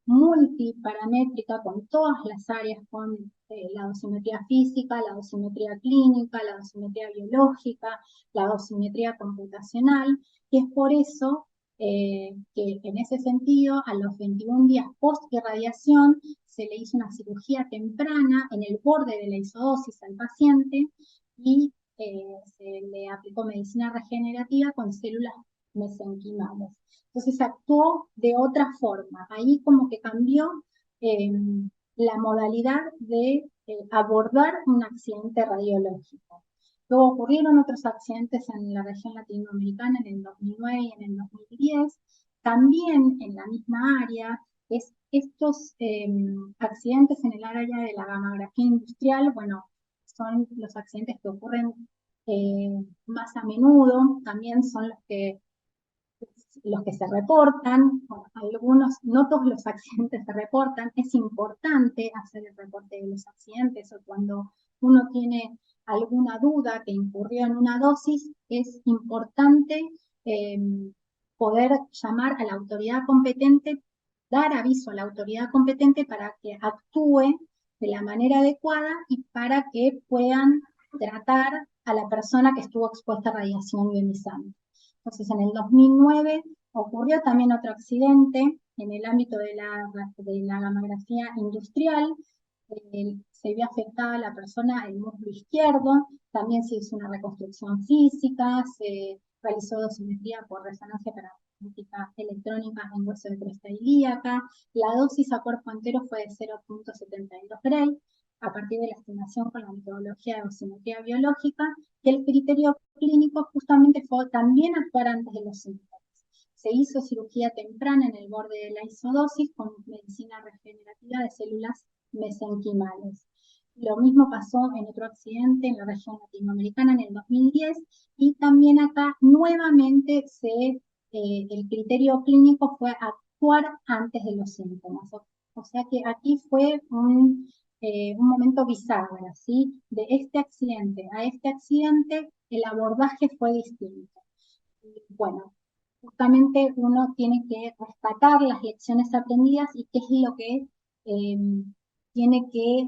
multiparamétrica con todas las áreas, con la dosimetría física, la dosimetría clínica, la dosimetría biológica, la dosimetría computacional, y es por eso que en ese sentido, a los 21 días post-irradiación, se le hizo una cirugía temprana en el borde de la isodosis al paciente, y se le aplicó medicina regenerativa con células mesenquimales. Entonces actuó de otra forma. Ahí como que cambió la modalidad de abordar un accidente radiológico. Luego ocurrieron otros accidentes en la región latinoamericana en el 2009 y en el 2010, también en la misma área. Estos accidentes en el área de la gammagrafía industrial, bueno, son los accidentes que ocurren más a menudo, también son los que se reportan. Algunos, no todos los accidentes se reportan. Es importante hacer el reporte de los accidentes, o cuando uno tiene alguna duda que incurrió en una dosis, es importante poder llamar a la autoridad competente, dar aviso a la autoridad competente para que actúe de la manera adecuada y para que puedan tratar a la persona que estuvo expuesta a radiación ionizante. Entonces, en el 2009 ocurrió también otro accidente en el ámbito de la gammagrafía industrial. se vio afectada la persona, el muslo izquierdo, también se hizo una reconstrucción física, se realizó dosimetría por resonancia magnética electrónica en hueso de cresta ilíaca, la dosis a cuerpo entero fue de 0,72 Gray, a partir de la estimación con la metodología de dosimetría biológica, y el criterio clínico justamente fue también actuar antes de los síntomas. Se hizo cirugía temprana en el borde de la isodosis con medicina regenerativa de células mesenquimales. Lo mismo pasó en otro accidente en la región latinoamericana en el 2010 y también acá nuevamente el criterio clínico fue actuar antes de los síntomas. O sea que aquí fue un momento bisagra, ¿sí? De este accidente a este accidente el abordaje fue distinto. Y bueno, justamente uno tiene que rescatar las lecciones aprendidas y qué es lo que tiene que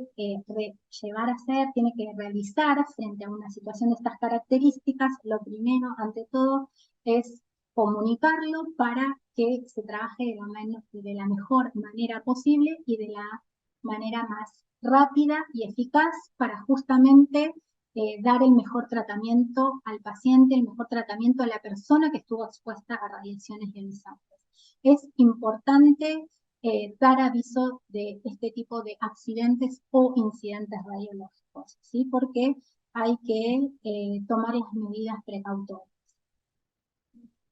llevar a hacer, tiene que realizar frente a una situación de estas características. Lo primero, ante todo, es comunicarlo para que se trabaje de la mejor manera posible y de la manera más rápida y eficaz para justamente dar el mejor tratamiento al paciente, el mejor tratamiento a la persona que estuvo expuesta a radiaciones ionizantes. Es importante dar aviso de este tipo de accidentes o incidentes radiológicos, ¿sí? Porque hay que tomar las medidas precautorias.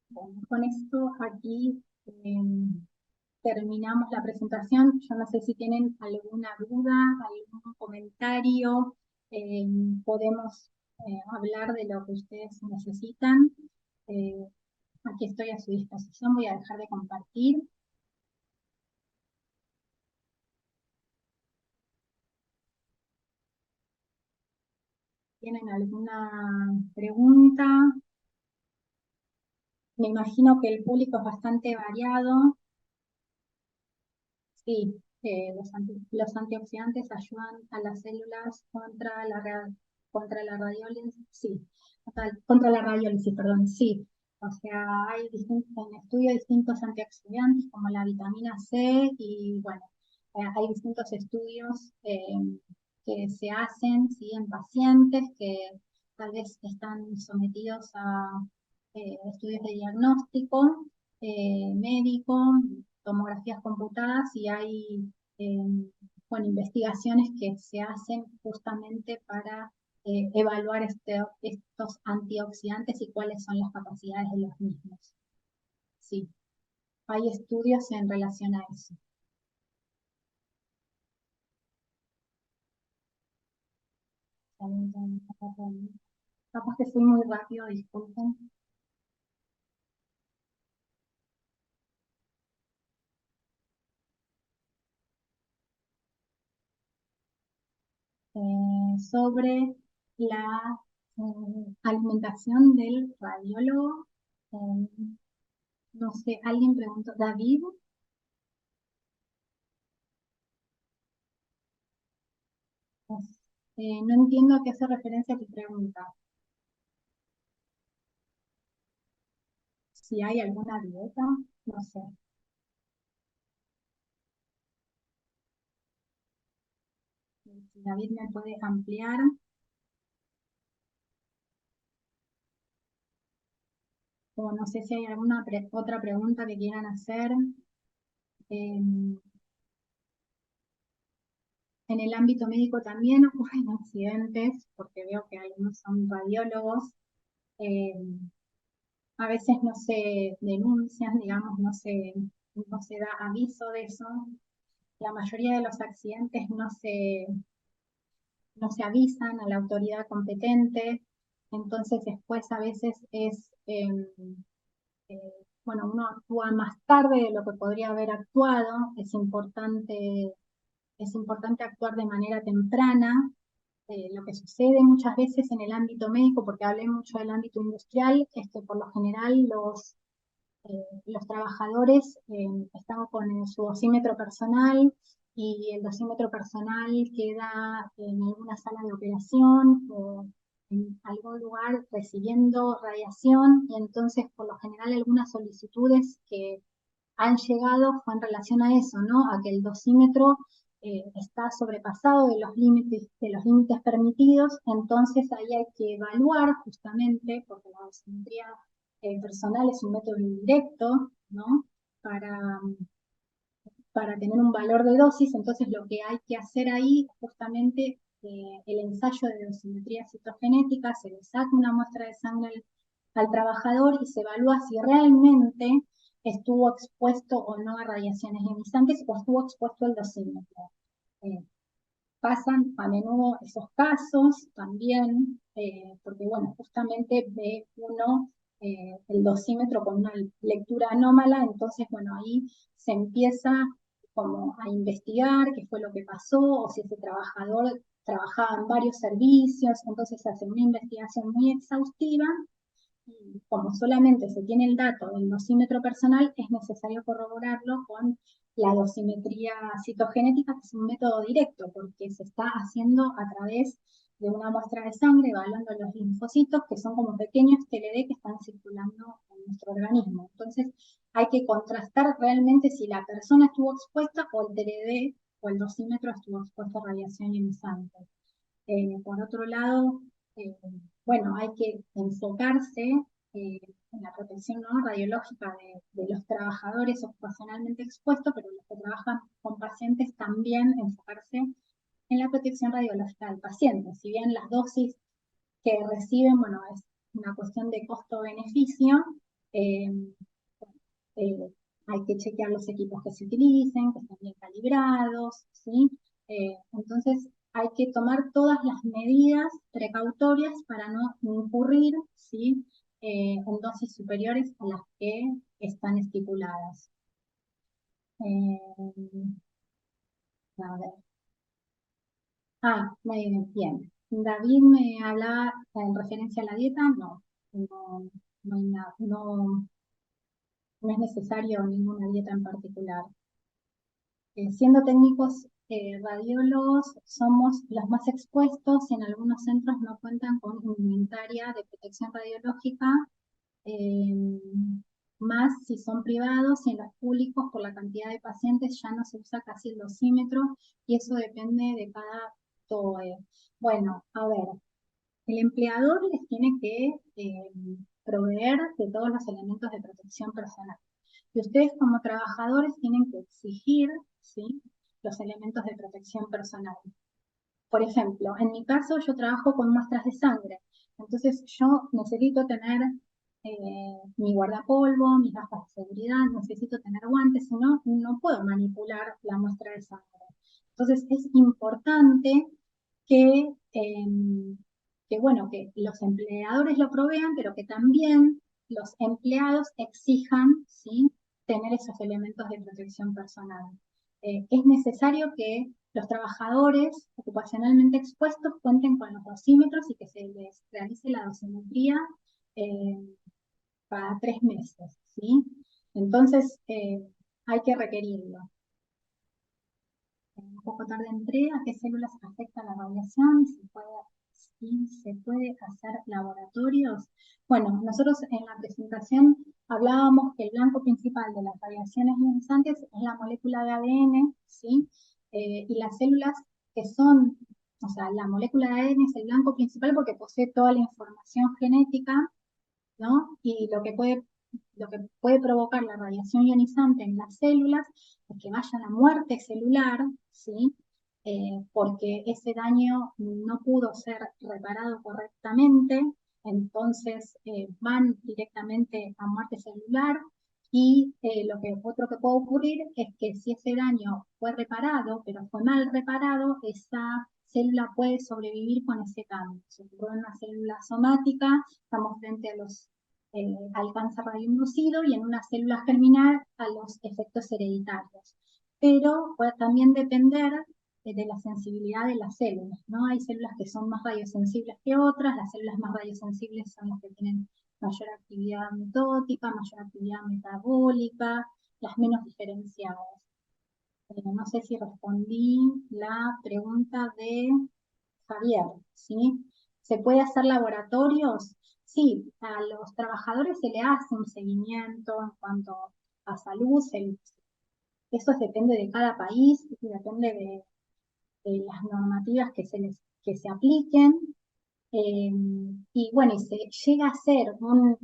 Bueno, con esto aquí terminamos la presentación. Yo no sé si tienen alguna duda, algún comentario. Podemos hablar de lo que ustedes necesitan. Eh, Aquí estoy a su disposición. Voy a dejar de compartir. ¿Tienen alguna pregunta? Me imagino que el público es bastante variado. Sí, los antioxidantes ayudan a las células contra la radiólisis, sí, contra la radiólisis, perdón, sí. O sea, hay en estudio distintos antioxidantes como la vitamina C y bueno, hay distintos estudios que se hacen, ¿sí? En pacientes que tal vez están sometidos a estudios de diagnóstico médico, tomografías computadas y hay bueno, investigaciones que se hacen justamente para evaluar estos antioxidantes y cuáles son las capacidades de los mismos. Sí, hay estudios en relación a eso. Capaz que fui muy rápido, disculpen. Sobre la alimentación del radiólogo. No sé, alguien preguntó, David. Pues, no entiendo a qué hace referencia tu pregunta. Si hay alguna dieta, no sé. Si David me puede ampliar. O no sé si hay alguna otra pregunta que quieran hacer. En el ámbito médico también ocurren accidentes, porque veo que algunos son radiólogos. A veces no se denuncian, digamos, no se da aviso de eso. La mayoría de los accidentes no se avisan a la autoridad competente, entonces después a veces eh, bueno, uno actúa más tarde de lo que podría haber actuado, es importante actuar de manera temprana. Lo que sucede muchas veces en el ámbito médico, porque hablé mucho del ámbito industrial, es que por lo general los trabajadores están con su dosímetro personal y el dosímetro personal queda en alguna sala de operación o en algún lugar recibiendo radiación y entonces por lo general algunas solicitudes que han llegado fue en relación a eso, ¿no? A que el dosímetro está sobrepasado de los límites permitidos, entonces ahí hay que evaluar justamente, porque la dosimetría personal es un método indirecto, ¿no? Para tener un valor de dosis, entonces lo que hay que hacer ahí es justamente el ensayo de dosimetría citogenética, se le saca una muestra de sangre al trabajador y se evalúa si realmente estuvo expuesto o no a radiaciones ionizantes o estuvo expuesto al dosímetro. Pasan a menudo esos casos también, porque bueno, justamente ve uno el dosímetro con una lectura anómala, entonces bueno, ahí se empieza como a investigar qué fue lo que pasó, o si ese trabajador trabajaba en varios servicios, entonces se hace una investigación muy exhaustiva, y como solamente se tiene el dato del dosímetro personal, es necesario corroborarlo con la dosimetría citogenética, que es un método directo, porque se está haciendo a través de una muestra de sangre, evaluando los linfocitos, que son como pequeños TLD que están circulando en nuestro organismo. Entonces, hay que contrastar realmente si la persona estuvo expuesta o el TLD o el dosímetro estuvo expuesto a radiación ionizante. Por otro lado, eh, bueno, hay que enfocarse en la protección, ¿no?, radiológica de los trabajadores ocupacionalmente expuestos, pero los que trabajan con pacientes también enfocarse en la protección radiológica del paciente. Si bien las dosis que reciben, bueno, es una cuestión de costo-beneficio, eh, hay que chequear los equipos que se utilicen, que estén bien calibrados, ¿sí? Entonces hay que tomar todas las medidas precautorias para no incurrir, ¿sí?, en dosis superiores a las que están estipuladas. A ver. Muy bien. David me hablaba en referencia a la dieta. No hay nada, no es necesario ninguna dieta en particular. Siendo técnicos radiólogos, somos los más expuestos y en algunos centros no cuentan con indumentaria de protección radiológica, eh, más si son privados, y en los públicos por la cantidad de pacientes ya no se usa casi el dosímetro y eso depende de cada TOE. Bueno, a ver, el empleador les tiene que proveer de todos los elementos de protección personal. Y ustedes como trabajadores tienen que exigir, ¿sí?, los elementos de protección personal. Por ejemplo, en mi caso yo trabajo con muestras de sangre, entonces yo necesito tener mi guardapolvo, mis gafas de seguridad, necesito tener guantes, si no, no puedo manipular la muestra de sangre. Entonces es importante que, bueno, que los empleadores lo provean, pero que también los empleados exijan, ¿sí?, tener esos elementos de protección personal. Es necesario que los trabajadores ocupacionalmente expuestos cuenten con los dosímetros y que se les realice la dosimetría eh, cada 3 meses, ¿sí? Entonces, hay que requerirlo. Un poco tarde entré, ¿a qué células afecta la radiación? Si se puede hacer laboratorios. Bueno, nosotros en la presentación hablábamos que el blanco principal de las radiaciones ionizantes es la molécula de ADN, ¿sí? Y las células que son, o sea, la molécula de ADN es el blanco principal porque posee toda la información genética, ¿no? Y lo que puede provocar la radiación ionizante en las células es que vaya a la muerte celular, ¿sí? Porque ese daño no pudo ser reparado correctamente, entonces van directamente a muerte celular. Y otro que puede ocurrir es que si ese daño fue reparado, pero fue mal reparado, esa célula puede sobrevivir con ese cambio. Si ocurrió en una célula somática, estamos frente a al cáncer radioinducido, y en una célula germinal a los efectos hereditarios. Pero puede también depender de la sensibilidad de las células, ¿no? Hay células que son más radiosensibles que otras, las células más radiosensibles son las que tienen mayor actividad mitótica, mayor actividad metabólica, las menos diferenciadas. No sé si respondí la pregunta de Javier, ¿sí? ¿Se puede hacer laboratorios? Sí, a los trabajadores se le hace un seguimiento en cuanto a salud, eso depende de cada país, y depende de las normativas que se apliquen. Y bueno, y se llega a hacer un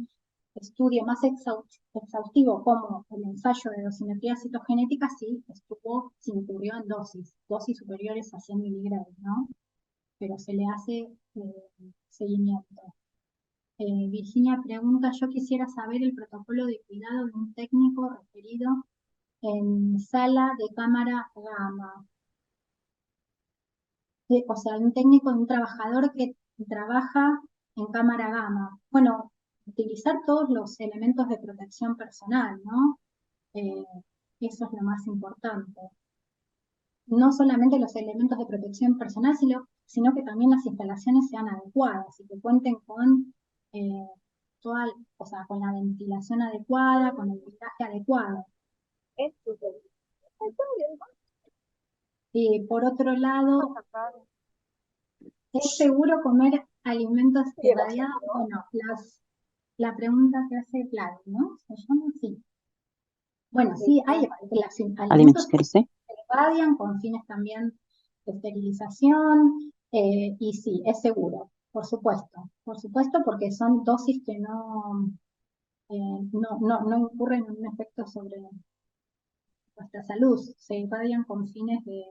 estudio más exhaustivo como el ensayo de dosimetría citogenética, sí, se incurrió en dosis superiores a 100 miligramos, ¿no? Pero se le hace seguimiento. Virginia pregunta, yo quisiera saber el protocolo de cuidado de un técnico referido en sala de cámara gamma. O sea, un técnico, un trabajador que trabaja en cámara gamma. Bueno, utilizar todos los elementos de protección personal, ¿no? Eh, Eso es lo más importante. No solamente los elementos de protección personal, sino que también las instalaciones sean adecuadas y que cuenten con eh, toda, o sea, con la ventilación adecuada, con el blindaje adecuado. Y por otro lado, ¿es seguro comer alimentos irradiados? Bueno, la pregunta que hace Vlad, ¿no? ¿Se llama así? Bueno, sí, hay alimentos que se irradian con fines también de esterilización, y sí, es seguro, por supuesto, porque son dosis que no incurren en un efecto sobre nuestra salud, se irradian con fines de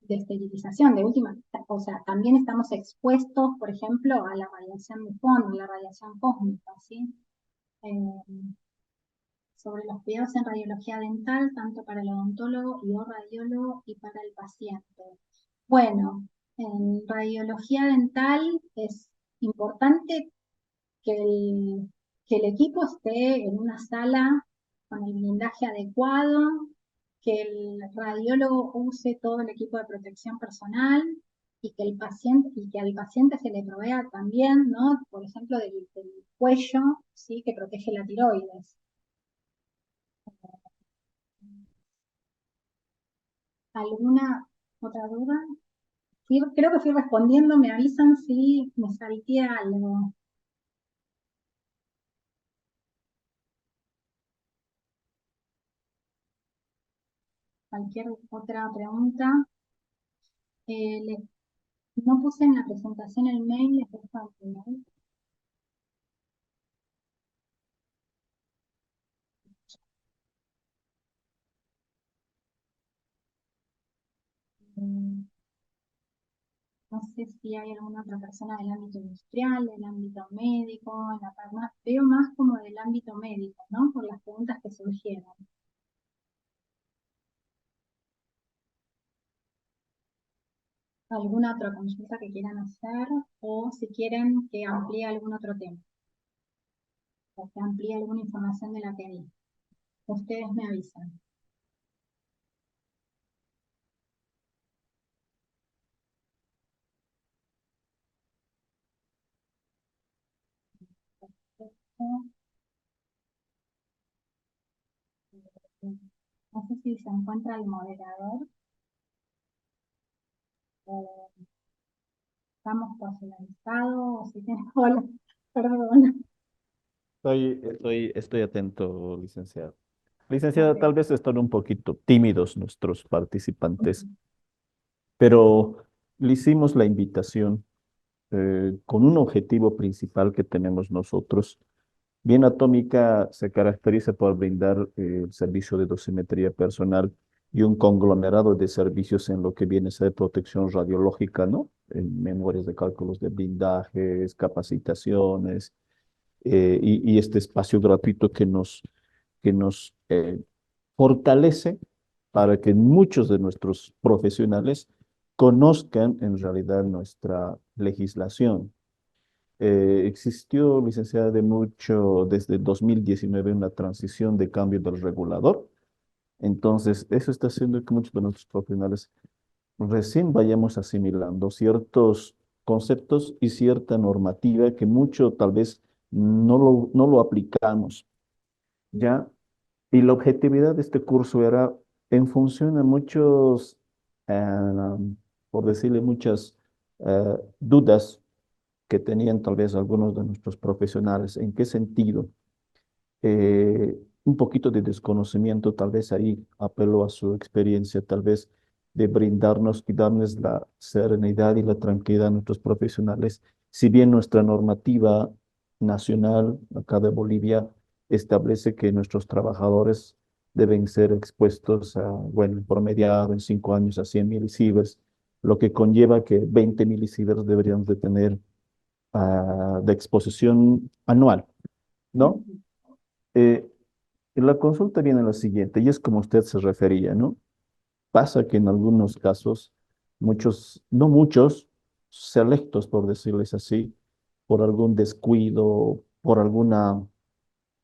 de esterilización, de última, o sea, también estamos expuestos, por ejemplo, a la radiación de fondo, la radiación cósmica, ¿sí? Sobre los cuidados en radiología dental, tanto para el odontólogo y o radiólogo y para el paciente. Bueno, en radiología dental es importante que el equipo esté en una sala con el blindaje adecuado, que el radiólogo use todo el equipo de protección personal y que al paciente se le provea también, ¿no? Por ejemplo, del cuello, ¿sí? Que protege la tiroides. ¿Alguna otra duda? Creo que fui respondiendo, me avisan si me salté algo. Cualquier otra pregunta. No puse en la presentación el mail, les dejo al final. No sé si hay alguna otra persona del ámbito industrial, del ámbito médico, veo más como del ámbito médico, ¿no? Por las preguntas que surgieron. ¿Alguna otra consulta que quieran hacer o si quieren que amplíe algún otro tema? O que amplíe alguna información de la que di. Ustedes me avisan. No sé si se encuentra el moderador. Estamos por finalizado o si tienen... Hola, perdón. Estoy atento, licenciado. Licenciada, tal vez están un poquito tímidos nuestros participantes, pero le hicimos la invitación con un objetivo principal que tenemos nosotros. Bien Atómica se caracteriza por brindar el servicio de dosimetría personal y un conglomerado de servicios en lo que viene a ser protección radiológica, ¿no? En memorias de cálculos de blindajes, capacitaciones, y este espacio gratuito que nos fortalece para que muchos de nuestros profesionales conozcan en realidad nuestra legislación. Existió, licenciada, desde 2019 una transición de cambio del regulador. Entonces, eso está haciendo que muchos de nuestros profesionales recién vayamos asimilando ciertos conceptos y cierta normativa que mucho tal vez no lo aplicamos, ¿ya? Y la objetividad de este curso era en función a muchos, por decirle, muchas dudas que tenían tal vez algunos de nuestros profesionales. ¿En qué sentido? un poquito de desconocimiento, tal vez ahí apelo a su experiencia, tal vez de brindarnos y darles la serenidad y la tranquilidad a nuestros profesionales. Si bien nuestra normativa nacional, acá de Bolivia, establece que nuestros trabajadores deben ser expuestos a, bueno, en promediado en 5 años a 100 milisieverts, lo que conlleva que 20 milisieverts deberíamos de tener de exposición anual, ¿no? Eh, la consulta viene la siguiente, y es como usted se refería, ¿no? Pasa que en algunos casos, muchos, no muchos, selectos, por decirles así, por algún descuido, por alguna,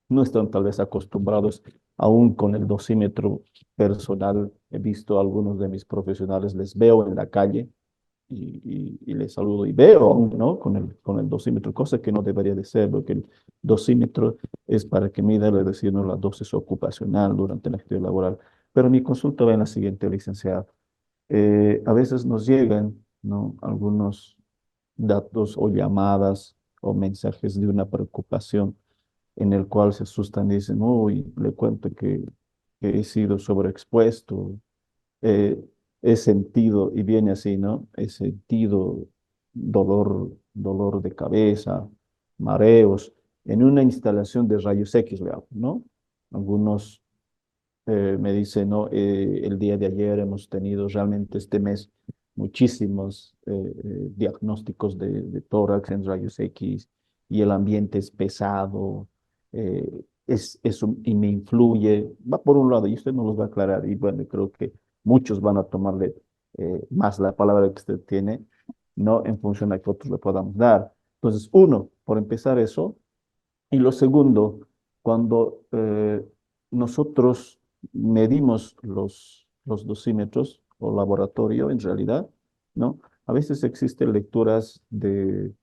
no están tal vez acostumbrados aún con el dosímetro personal. He visto a algunos de mis profesionales, les veo en la calle y les saludo y veo aún, ¿no? Con el dosímetro, cosa que no debería de ser, porque el dosímetro es para que mida, es decir, ¿no? La dosis ocupacional durante la actividad laboral. Pero mi consulta va en la siguiente, licenciada. A veces nos llegan, ¿no? Algunos datos o llamadas o mensajes de una preocupación en el cual se asustan y dicen, uy, le cuento que he sido sobreexpuesto, eh, he sentido, y viene así, ¿no? He sentido dolor de cabeza, mareos, en una instalación de rayos X, le hablo, ¿no? Algunos me dicen, ¿no? El día de ayer hemos tenido realmente este mes muchísimos diagnósticos de tórax en rayos X y el ambiente es pesado, y me influye, va por un lado y usted nos los va a aclarar y bueno, creo que muchos van a tomarle más la palabra que usted tiene, no en función a que otros le podamos dar. Entonces, uno, por empezar eso, y lo segundo, cuando nosotros medimos los dosímetros o laboratorio en realidad, ¿no? A veces existen lecturas de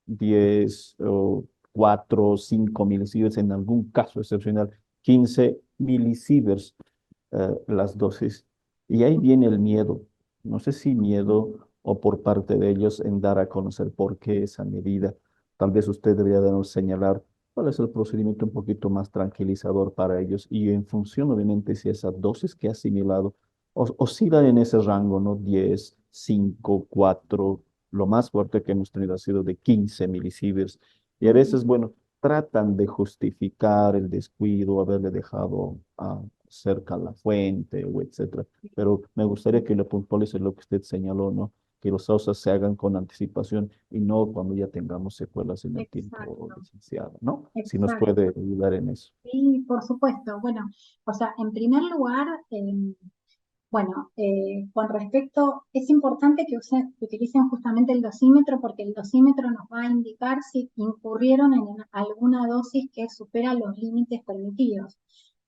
10 o 4 o 5 milisieverts, en algún caso excepcional, 15 milisieverts las dosis. Y ahí viene el miedo. No sé si miedo o por parte de ellos en dar a conocer por qué esa medida. Tal vez usted debería darnos señalar cuál es el procedimiento un poquito más tranquilizador para ellos y en función, obviamente, si esa dosis que ha asimilado oscila en ese rango, ¿no? 10, 5, 4, lo más fuerte que hemos tenido ha sido de 15 milisieverts. Y a veces, bueno, tratan de justificar el descuido, haberle dejado cerca la fuente, o etcétera. Pero me gustaría que lo puntualice lo que usted señaló, ¿no? Que los AUSAS se hagan con anticipación y no cuando ya tengamos secuelas en el tiempo, Exacto, licenciado, ¿no? Si nos exacto. puede ayudar en eso. Sí, por supuesto. Bueno, o sea, en primer lugar, bueno, con respecto, es importante que utilicen justamente el dosímetro porque el dosímetro nos va a indicar si incurrieron en alguna dosis que supera los límites permitidos.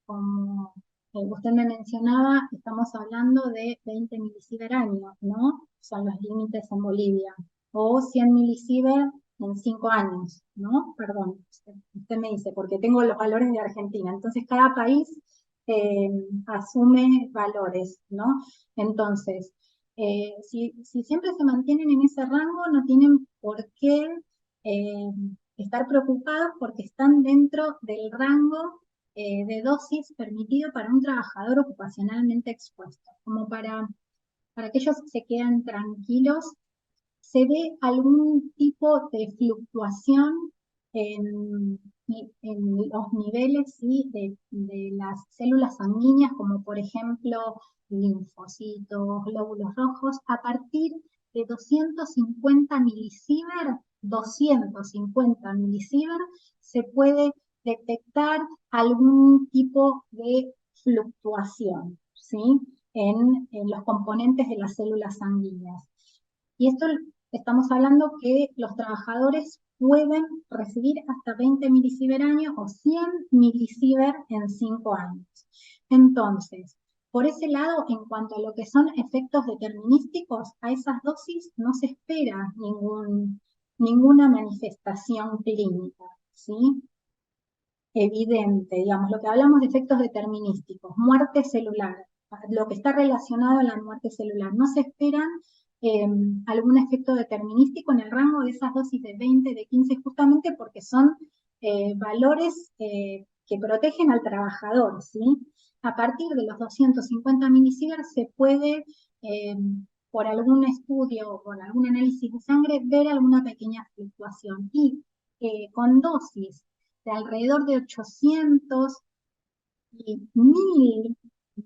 Como usted me mencionaba, estamos hablando de 20 milisievert año, ¿no? Son los límites en Bolivia. O 100 milisievert en 5 años, ¿no? Perdón, usted me dice, porque tengo los valores de Argentina. Entonces, cada país asume valores, ¿no? Entonces, si siempre se mantienen en ese rango, no tienen por qué eh, estar preocupados porque están dentro del rango de dosis permitido para un trabajador ocupacionalmente expuesto. Como para que ellos se queden tranquilos, se ve algún tipo de fluctuación en, en los niveles, ¿sí? de las células sanguíneas, como por ejemplo linfocitos, glóbulos rojos, a partir de 250 milisievert, se puede detectar algún tipo de fluctuación, ¿sí? en los componentes de las células sanguíneas. Y esto estamos hablando que los trabajadores pueden recibir hasta 20 milisievert año o 100 milisievert en 5 años. Entonces, por ese lado, en cuanto a lo que son efectos determinísticos, a esas dosis no se espera ninguna manifestación clínica, ¿sí? Evidente, digamos, lo que hablamos de efectos determinísticos, muerte celular, lo que está relacionado a la muerte celular, no se esperan algún efecto determinístico en el rango de esas dosis de 20, de 15, justamente porque son valores que protegen al trabajador, ¿sí? A partir de los 250 milisieverts se puede, por algún estudio o por algún análisis de sangre, ver alguna pequeña fluctuación. Y con dosis de alrededor de 800 y 1000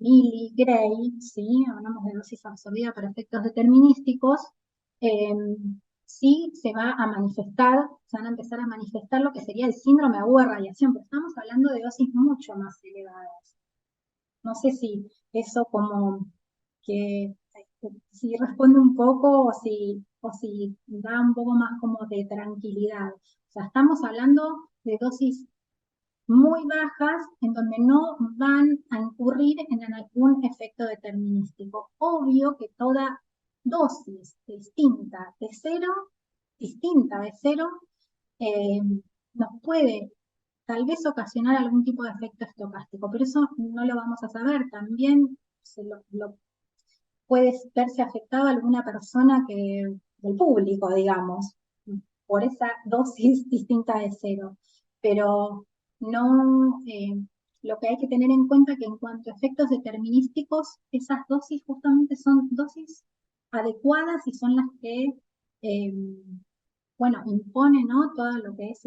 miligray, ¿sí? Hablamos de dosis absorbida para efectos determinísticos, sí se va a manifestar, se van a empezar a manifestar lo que sería el síndrome agudo de radiación, pero estamos hablando de dosis mucho más elevadas. No sé si eso como que, si responde un poco o si da un poco más como de tranquilidad. O sea, estamos hablando de dosis muy bajas en donde no van a incurrir en algún efecto determinístico. Obvio que toda dosis distinta de cero, eh, nos puede tal vez ocasionar algún tipo de efecto estocástico, pero eso no lo vamos a saber. También puede verse afectada alguna persona del público, digamos, por esa dosis distinta de cero. Pero no, lo que hay que tener en cuenta que en cuanto a efectos determinísticos, esas dosis justamente son dosis adecuadas y son las que, eh, bueno, imponen, ¿no? Todo lo que es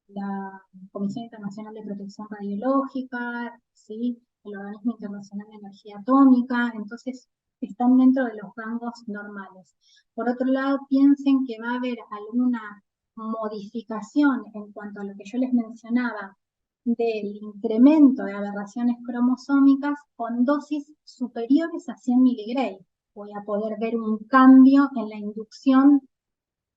la Comisión Internacional de Protección Radiológica, ¿sí? El Organismo Internacional de Energía Atómica, entonces están dentro de los rangos normales. Por otro lado, piensen que va a haber alguna modificación en cuanto a lo que yo les mencionaba del incremento de aberraciones cromosómicas con dosis superiores a 100 miligray. Voy a poder ver un cambio en la inducción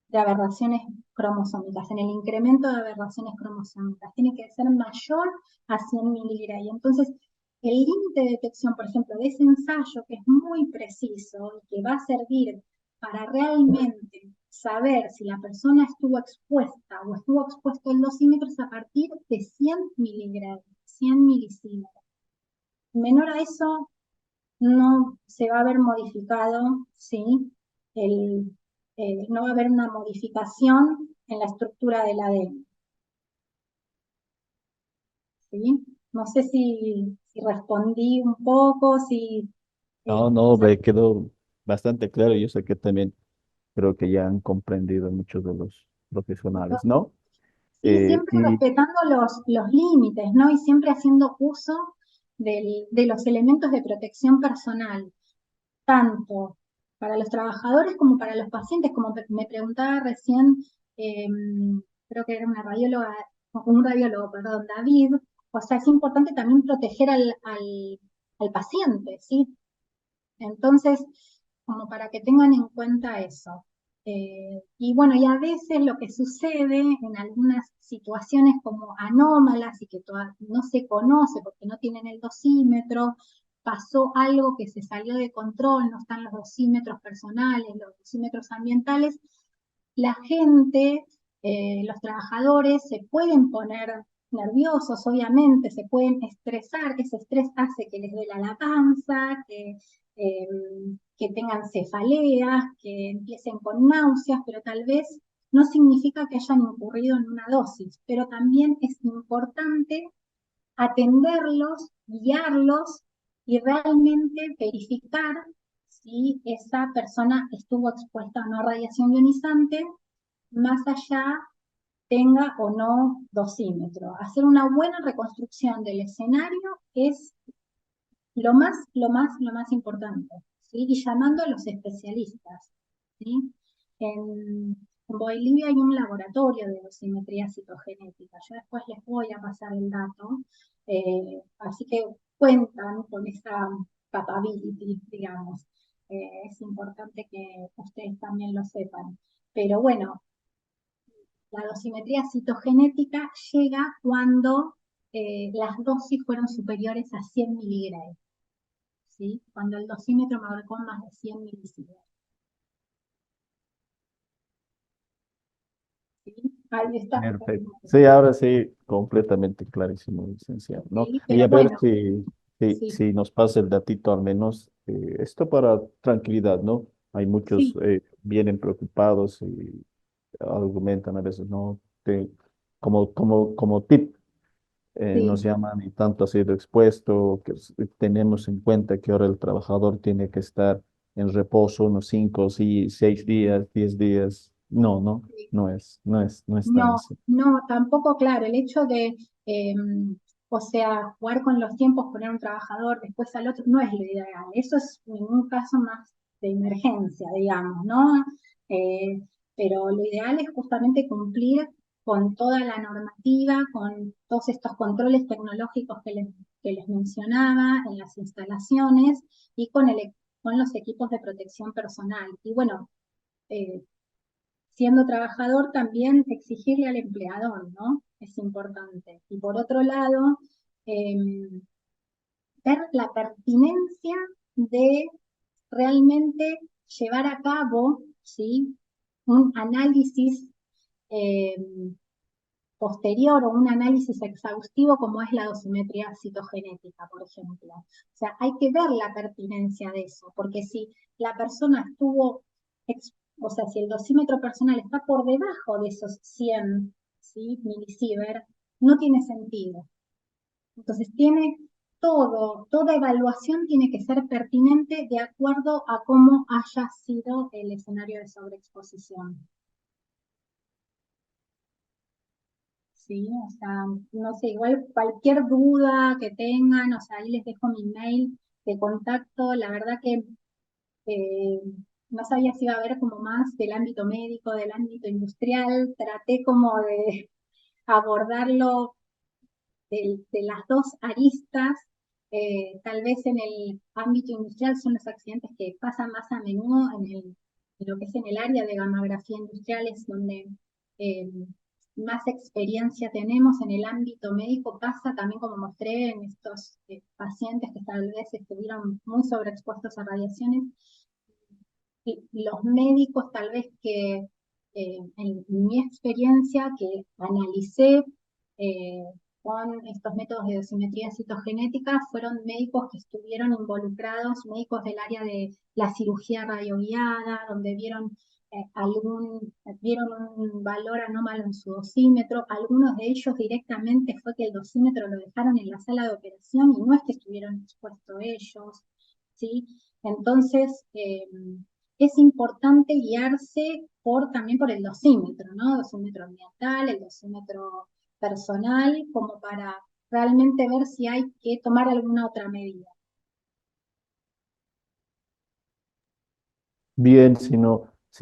de aberraciones cromosómicas, en el incremento de aberraciones cromosómicas. Tiene que ser mayor a 100 miligray. Entonces, el límite de detección, por ejemplo, de ese ensayo, que es muy preciso y que va a servir para realmente saber si la persona estuvo expuesta o estuvo expuesto en dosímetros a partir de 100 miligray, 100 milisievert. Menor a eso, no se va a ver modificado, ¿sí? No va a haber una modificación en la estructura del ADN, ¿sí? No sé si respondí un poco, No, no, me quedó bastante claro. Yo sé que también creo que ya han comprendido muchos de los profesionales, ¿no? sí, siempre Y respetando los límites, ¿no? Y siempre haciendo uso de los elementos de protección personal, tanto para los trabajadores como para los pacientes, como me preguntaba recién, eh, creo que era un radiólogo, perdón, David. O sea, es importante también proteger al paciente, ¿sí? Entonces, como para que tengan en cuenta eso. Y bueno, y a veces lo que sucede en algunas situaciones como anómalas y que no se conoce porque no tienen el dosímetro, pasó algo que se salió de control, no están los dosímetros personales, los dosímetros ambientales, la gente, los trabajadores se pueden poner nerviosos, obviamente, se pueden estresar, ese estrés hace que les duela la panza, eh, que tengan cefaleas, que empiecen con náuseas, pero tal vez no significa que hayan incurrido en una dosis, pero también es importante atenderlos, guiarlos y realmente verificar si esa persona estuvo expuesta o no a radiación ionizante, más allá tenga o no dosímetro. Hacer una buena reconstrucción del escenario es lo más importante, ¿sí? Y llamando a los especialistas, ¿sí? En Bolivia hay un laboratorio de dosimetría citogenética. Yo después les voy a pasar el dato, así que cuentan con esa capability, digamos. Es importante que ustedes también lo sepan. Pero bueno, la dosimetría citogenética llega cuando las dosis fueron superiores a 100 miligray, ¿sí? Cuando el dosímetro marcó más de 100 milisievert, ¿sí? Ahí está. perfecto. Sí, ahora sí, completamente clarísimo, licenciado, ¿no? Sí, Y pero a ver bueno, sí, si nos pasa el datito al menos, esto para tranquilidad, ¿no? Hay muchos sí, vienen preocupados y argumentan a veces, ¿no? Como tip. nos Sí, llaman y tanto ha sido expuesto, que tenemos en cuenta que ahora el trabajador tiene que estar en reposo unos 5, sí, 6 días, 10 días. No, no, sí. no es tan No, así. no, tampoco, claro, el hecho de, eh, o sea, jugar con los tiempos, poner un trabajador después al otro, no es lo ideal. Eso es en un caso más de emergencia, digamos, ¿no? Eh, pero lo ideal es justamente cumplir con toda la normativa, con todos estos controles tecnológicos que les mencionaba en las instalaciones y con los equipos de protección personal. Y bueno, eh, siendo trabajador también exigirle al empleador, ¿no? Es importante. Y por otro lado, eh, ver la pertinencia de realmente llevar a cabo, ¿sí? Un análisis eh, posterior o un análisis exhaustivo como es la dosimetría citogenética, por ejemplo. O sea, hay que ver la pertinencia de eso, porque si la persona estuvo, o sea, si el dosímetro personal está por debajo de esos 100, ¿sí? Milisievert, no tiene sentido. Entonces, toda evaluación tiene que ser pertinente de acuerdo a cómo haya sido el escenario de sobreexposición. Sí, o sea, no sé, igual cualquier duda que tengan, o sea, ahí les dejo mi mail de contacto. La verdad que eh, no sabía si iba a haber como más del ámbito médico, del ámbito industrial. Traté como de abordarlo de las dos aristas. Tal vez en el ámbito industrial son los accidentes que pasan más a menudo en lo que es en el área de gamografía industrial, es donde eh, más experiencia tenemos. En el ámbito médico pasa también, como mostré, en estos pacientes que tal vez estuvieron muy sobreexpuestos a radiaciones. Y los médicos tal vez que, en mi experiencia, que analicé eh, con estos métodos de dosimetría citogenética, fueron médicos que estuvieron involucrados, médicos del área de la cirugía radioguiada, donde vieron un valor anómalo en su dosímetro. Algunos de ellos directamente fue que el dosímetro lo dejaron en la sala de operación y no es que estuvieron expuestos ellos, ¿sí? Entonces, es importante guiarse también por el dosímetro, ¿no? Dosímetro ambiental, el dosímetro personal, como para realmente ver si hay que tomar alguna otra medida. Bien, si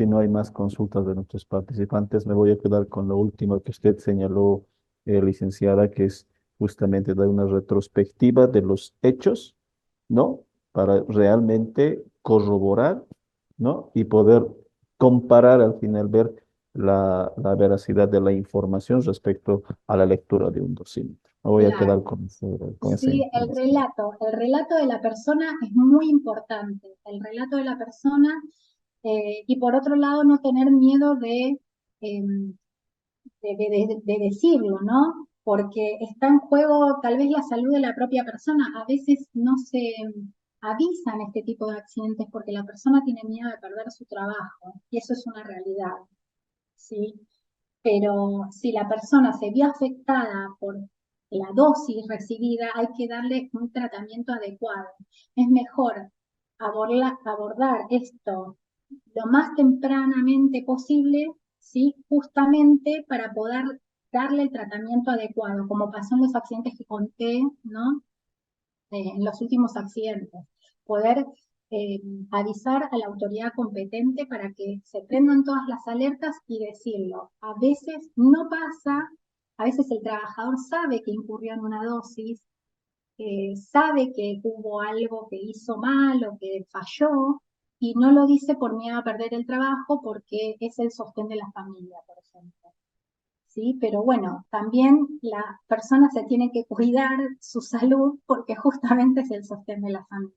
no hay más consultas de nuestros participantes, me voy a quedar con lo último que usted señaló, licenciada, que es justamente dar una retrospectiva de los hechos, ¿no? Para realmente corroborar, ¿no? Y poder comparar al final, ver la veracidad de la información respecto a la lectura de un dosímetro. Me voy a quedar Claro. con esa Sí, información. el relato de la persona es muy importante, el relato de la persona, y por otro lado no tener miedo em, de decirlo, ¿no? Porque está en juego tal vez la salud de la propia persona. A veces no se avisan este tipo de accidentes porque la persona tiene miedo de perder su trabajo, y eso es una realidad, ¿sí? Pero si la persona se vio afectada por la dosis recibida, hay que darle un tratamiento adecuado. Es mejor abordar esto lo más tempranamente posible, ¿sí? Justamente para poder darle el tratamiento adecuado, como pasó en los accidentes que conté, ¿no? En los últimos accidentes. Poder eh, avisar a la autoridad competente para que se prendan todas las alertas y decirlo. A veces no pasa, a veces el trabajador sabe que incurrió en una dosis, sabe que hubo algo que hizo mal o que falló y no lo dice por miedo a perder el trabajo porque es el sostén de la familia, por ejemplo. ¿Sí? Pero bueno, también la persona se tiene que cuidar su salud porque justamente es el sostén de la familia,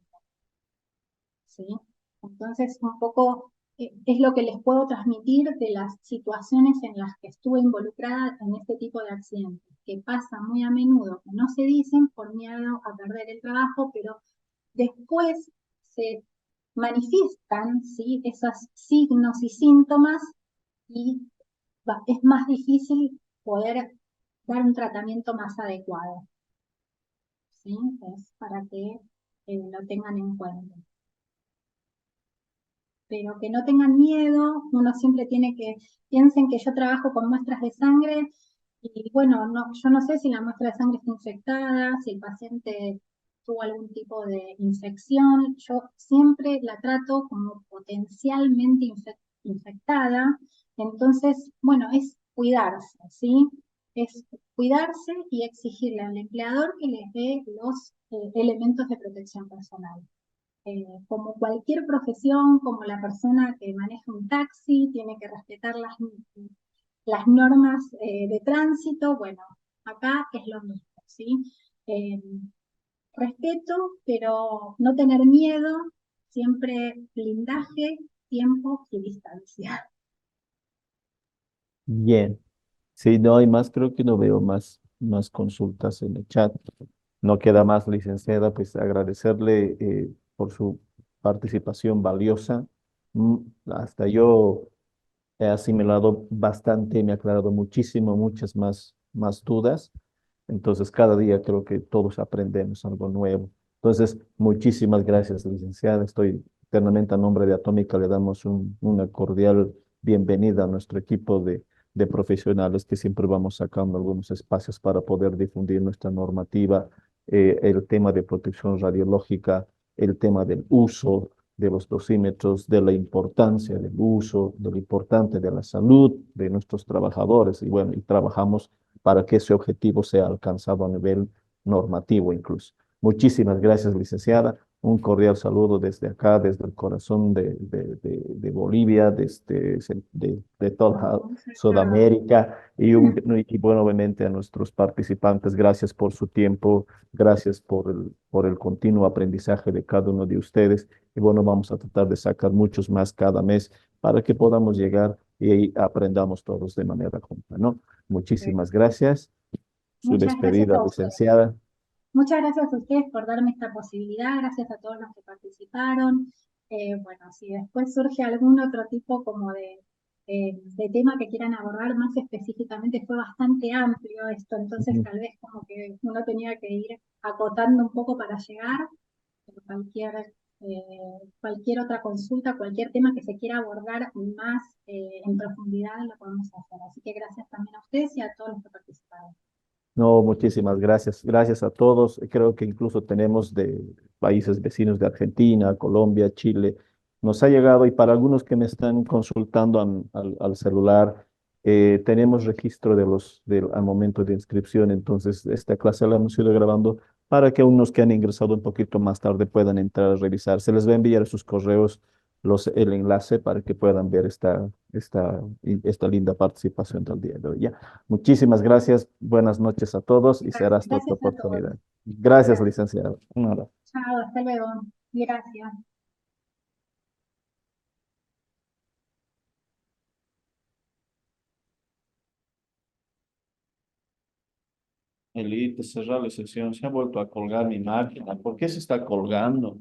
¿sí? Entonces, un poco es lo que les puedo transmitir de las situaciones en las que estuve involucrada en este tipo de accidentes, que pasa muy a menudo, que no se dicen por miedo a perder el trabajo, pero después se manifiestan, ¿sí? Esos signos y síntomas y es más difícil poder dar un tratamiento más adecuado, ¿sí? Es para que lo tengan en cuenta. Pero que no tengan miedo, uno siempre tiene que, piensen que yo trabajo con muestras de sangre y bueno, no, yo no sé si la muestra de sangre está infectada, si el paciente tuvo algún tipo de infección, yo siempre la trato como potencialmente infectada, entonces, bueno, es cuidarse, ¿sí? Es cuidarse y exigirle al empleador que les dé los elementos de protección personal. Como cualquier profesión, como la persona que maneja un taxi, tiene que respetar las normas de tránsito, bueno, acá es lo mismo, ¿sí? Eh, Respeto, pero no tener miedo, siempre blindaje, tiempo y distancia. Bien. Si no hay más, creo que no veo más consultas en el chat. No queda más, licenciada, pues agradecerle por su participación valiosa. Mm, Hasta yo he asimilado bastante, me ha aclarado muchísimo, más dudas. Entonces, cada día creo que todos aprendemos algo nuevo. Entonces, muchísimas gracias, licenciada. Estoy eternamente a nombre de Atómica, le damos una cordial bienvenida a nuestro equipo de profesionales que siempre vamos sacando algunos espacios para poder difundir nuestra normativa, el tema de protección radiológica, el tema del uso de los dosímetros, de la importancia del uso, de lo importante de la salud de nuestros trabajadores. Y bueno, y trabajamos para que ese objetivo sea alcanzado a nivel normativo incluso. Muchísimas gracias, licenciada. Un cordial saludo desde acá, desde el corazón de Bolivia, de toda Sudamérica y bueno, obviamente a nuestros participantes, gracias por su tiempo, gracias por el continuo aprendizaje de cada uno de ustedes y bueno, vamos a tratar de sacar muchos más cada mes para que podamos llegar y aprendamos todos de manera junta, ¿no? Muchísimas gracias. Su Muchas gracias despedida, a ustedes. licenciada. Muchas gracias a ustedes por darme esta posibilidad, gracias a todos los que participaron. Bueno, si después surge algún otro tipo como de tema que quieran abordar más específicamente, fue bastante amplio esto, entonces Ujú. tal vez como que uno tenía que ir acotando un poco para llegar. Pero cualquier otra consulta, cualquier tema que se quiera abordar más en profundidad, lo podemos hacer. Así que gracias también a ustedes y a todos los que participaron. No, muchísimas gracias. Gracias a todos. Creo que incluso tenemos de países vecinos de Argentina, Colombia, Chile. Nos ha llegado y para algunos que me están consultando al celular, tenemos registro al momento de inscripción. Entonces, esta clase la hemos ido grabando para que unos que han ingresado un poquito más tarde puedan entrar a revisar. Se les va a enviar a sus correos el enlace para que puedan ver esta linda participación del día de hoy. ¿Ya? Muchísimas gracias, buenas noches a todos y será hasta otra Gracias a todos. oportunidad. Gracias, Gracias. licenciado. Un abrazo. Chao, hasta luego. Gracias. Elite, cerrar la sesión. Se ha vuelto a colgar mi máquina. ¿Por qué se está colgando?